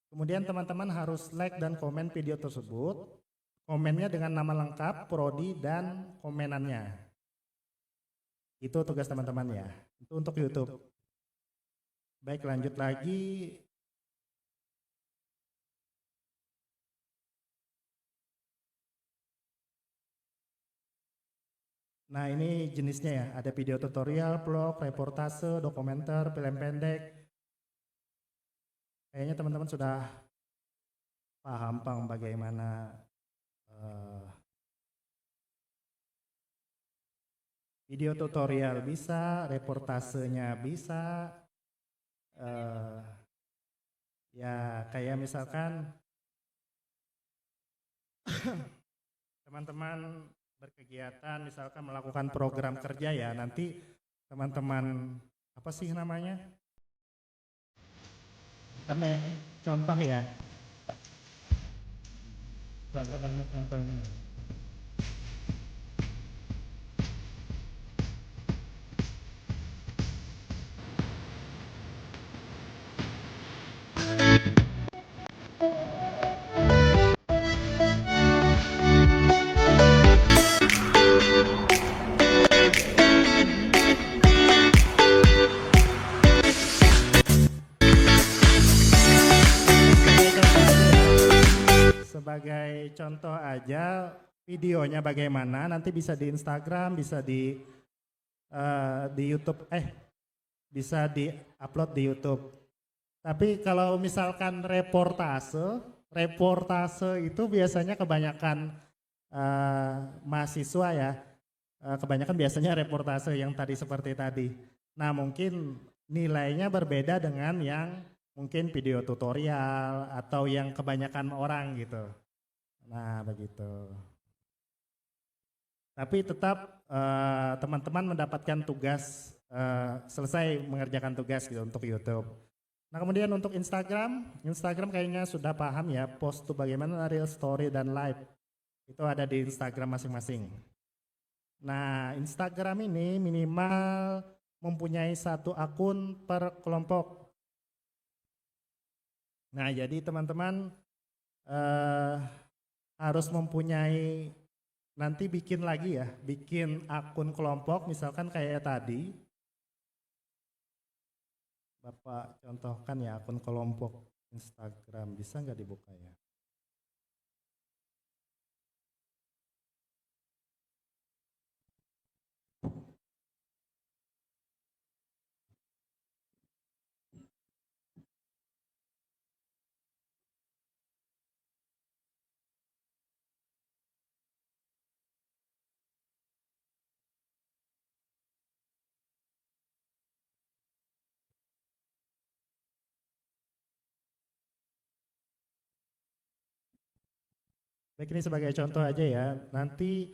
Kemudian teman-teman harus like dan komen video tersebut, komennya dengan nama lengkap, prodi dan komenannya. Itu tugas teman-teman ya. Itu untuk YouTube. Baik, lanjut lagi. Nah ini jenisnya ya, ada video tutorial, vlog, reportase, dokumenter, film pendek. Kayaknya teman-teman sudah paham bagaimana video tutorial bisa, reportasenya bisa, ya kayak misalkan teman-teman berkegiatan misalkan melakukan program kerja ya, nanti teman-teman contoh ya. Sebagai contoh aja videonya bagaimana, nanti bisa di Instagram, bisa di YouTube, bisa di-upload di YouTube. Tapi kalau misalkan reportase itu biasanya kebanyakan mahasiswa ya, kebanyakan biasanya reportase yang tadi seperti tadi. Nah mungkin nilainya berbeda dengan yang mungkin video tutorial atau yang kebanyakan orang gitu. Nah, begitu. Tapi tetap teman-teman mendapatkan tugas, selesai mengerjakan tugas gitu untuk YouTube. Nah, kemudian untuk Instagram kayaknya sudah paham ya, post tuh bagaimana real story dan live. Itu ada di Instagram masing-masing. Nah, Instagram ini minimal mempunyai 1 akun per kelompok. Nah, jadi teman-teman harus mempunyai, nanti bikin lagi ya, bikin akun kelompok misalkan kayak tadi. Bapak contohkan ya akun kelompok Instagram, bisa nggak dibuka ya? Baik, ini sebagai contoh aja ya. Nanti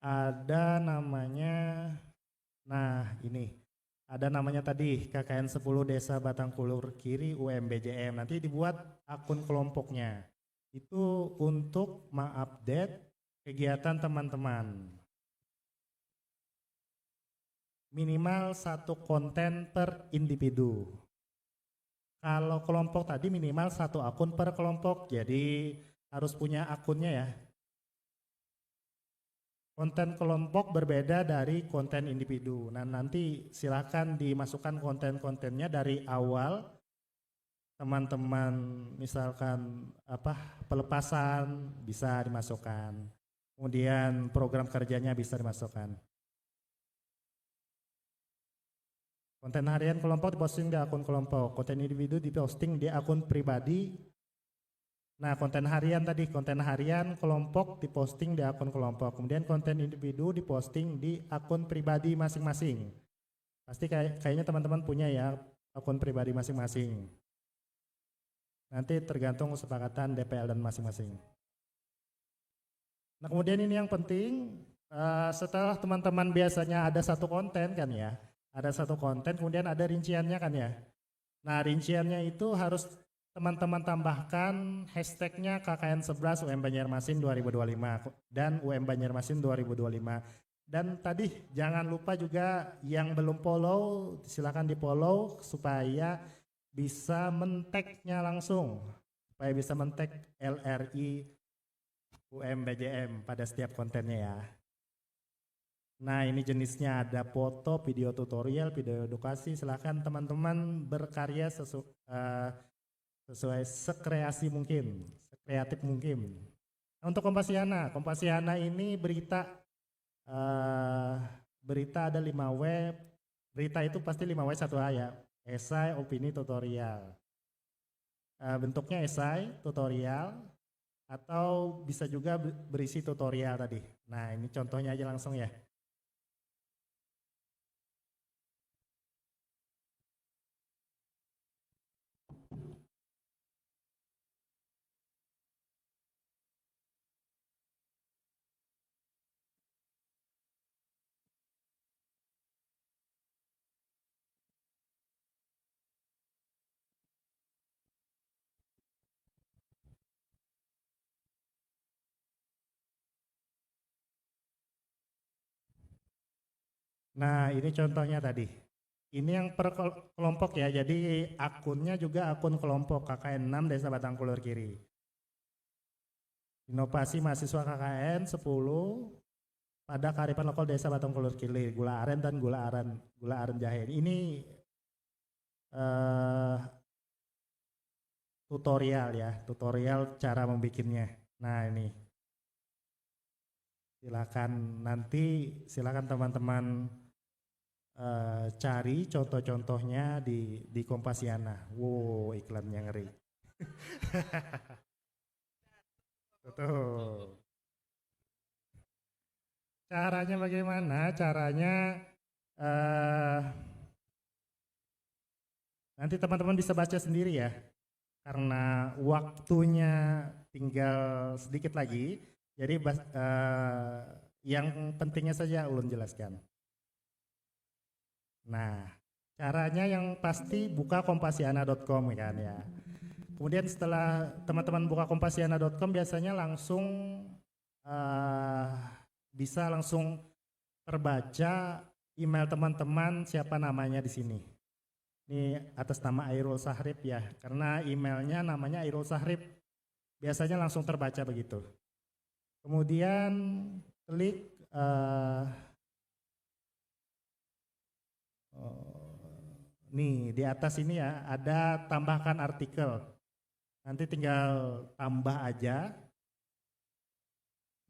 ada namanya, nah ini ada namanya tadi KKN 10 Desa Batangkulur Kiri UMBJM. Nanti dibuat akun kelompoknya. Itu untuk mengupdate kegiatan teman-teman. Minimal 1 konten per individu. Kalau kelompok tadi minimal 1 akun per kelompok. Jadi harus punya akunnya ya. Konten kelompok berbeda dari konten individu. Nah, nanti silakan dimasukkan konten-kontennya dari awal. Teman-teman misalkan pelepasan bisa dimasukkan. Kemudian program kerjanya bisa dimasukkan. Konten harian kelompok diposting di akun kelompok. Konten individu diposting di akun pribadi. Nah, konten harian tadi, konten harian kelompok diposting di akun kelompok. Kemudian konten individu diposting di akun pribadi masing-masing. Pasti kayaknya teman-teman punya ya akun pribadi masing-masing. Nanti tergantung kesepakatan DPL dan masing-masing. Nah, kemudian ini yang penting, setelah teman-teman biasanya ada 1 konten kan ya. Ada 1 konten, kemudian ada rinciannya kan ya. Nah, rinciannya itu harus teman-teman tambahkan hashtagnya KKN 11 UM Banjarmasin 2025 dan UM Banjarmasin 2025. Dan tadi jangan lupa juga yang belum follow silakan di follow supaya bisa men-tag-nya langsung, supaya bisa men-tag LRI UM BJM pada setiap kontennya ya. Nah, ini jenisnya ada foto, video tutorial, video edukasi. Silakan teman-teman berkarya sesuai sekreasi mungkin, sekreatif mungkin. Nah, untuk Kompasiana ini berita ada 5 web. Berita itu pasti 5 web 1A ya. Esai, opini, tutorial. Bentuknya esai, tutorial, atau bisa juga berisi tutorial tadi. Nah, ini contohnya aja langsung ya. Nah, ini contohnya tadi. Ini yang per kelompok ya, jadi akunnya juga akun kelompok KKN 6 Desa Batangkulur Kiri. Inovasi mahasiswa KKN 10 pada kearifan lokal Desa Batangkulur Kiri, gula aren dan gula aren jahe. Ini tutorial ya, tutorial cara membikinnya. Nah, ini. Silakan teman-teman cari contoh-contohnya di Kompasiana. Wow, iklannya ngeri. Tuh. Caranya bagaimana? Caranya Nanti teman-teman bisa baca sendiri ya, karena waktunya tinggal sedikit lagi. Jadi yang pentingnya saja ulun jelaskan. Nah, caranya yang pasti buka kompasiana.com kan ya. Kemudian setelah teman-teman buka kompasiana.com biasanya langsung bisa langsung terbaca email teman-teman siapa namanya di sini. Ini atas nama Airul Sahrib ya, karena emailnya namanya Airul Sahrib. Biasanya langsung terbaca begitu. Kemudian klik nih di atas ini ya ada tambahkan artikel. Nanti tinggal tambah aja.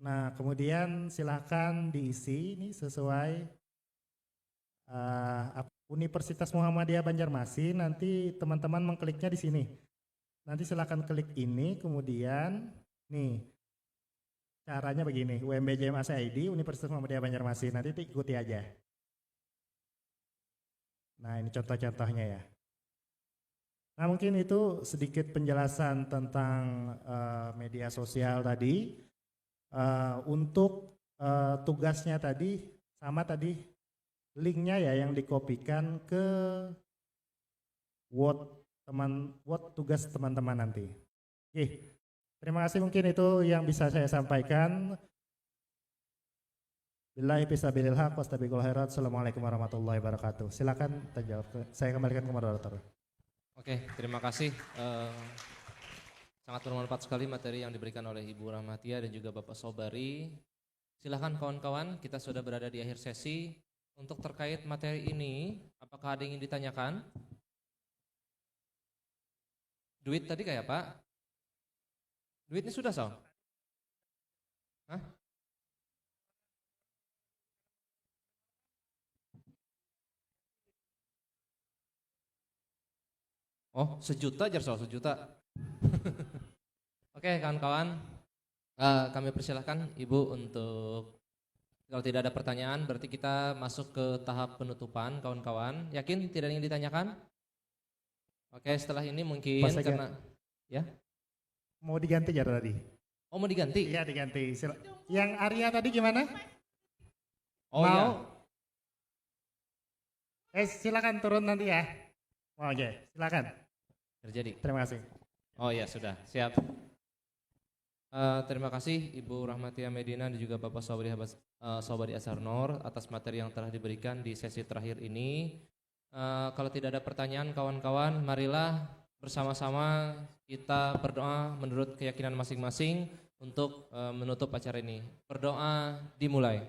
Nah kemudian silahkan diisi ini sesuai Universitas Muhammadiyah Banjarmasin. Nanti teman-teman mengkliknya di sini. Nanti silahkan klik ini, kemudian nih caranya begini, UMBJMAS ID Universitas Muhammadiyah Banjarmasin. Nanti ikuti aja. Nah ini contoh-contohnya ya. Nah mungkin itu sedikit penjelasan tentang media sosial tadi. Untuk tugasnya tadi sama tadi linknya ya yang dikopikan ke Word tugas teman-teman nanti. Oke, terima kasih, mungkin itu yang bisa saya sampaikan. Billahi fisabilil haq wastabiqul khairat. Assalamualaikum warahmatullahi wabarakatuh. Silakan terjawab. Saya kembalikan ke moderator. Oke, terima kasih. Sangat bermanfaat sekali materi yang diberikan oleh Ibu Rahmatia dan juga Bapak Sobari. Silakan kawan-kawan, kita sudah berada di akhir sesi. Untuk terkait materi ini, apakah ada yang ingin ditanyakan? Duit tadi kayak Pak? Duitnya sudah, Sob? Hah? Oh, 1 juta aja, Sob, 1 juta. Oke, kawan-kawan, kami persilahkan Ibu untuk, kalau tidak ada pertanyaan berarti kita masuk ke tahap penutupan, kawan-kawan. Yakin tidak ada yang ditanyakan? Oke, setelah ini mungkin karena ya mau diganti ya tadi. Oh, mau diganti? Iya diganti. Yang Arya tadi gimana? Oh mau? Ya. Silakan turun nanti ya. Oke, silakan. Terjadi. Terima kasih. Oh ya sudah, siap. Terima kasih Ibu Rahmatia Medina dan juga Bapak Sobari Asarnor atas materi yang telah diberikan di sesi terakhir ini. Kalau tidak ada pertanyaan kawan-kawan, marilah bersama-sama kita berdoa menurut keyakinan masing-masing untuk menutup acara ini. Berdoa dimulai.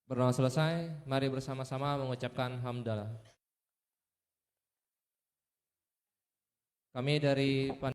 Berdoa selesai, mari bersama-sama mengucapkan hamdalah. Kami dari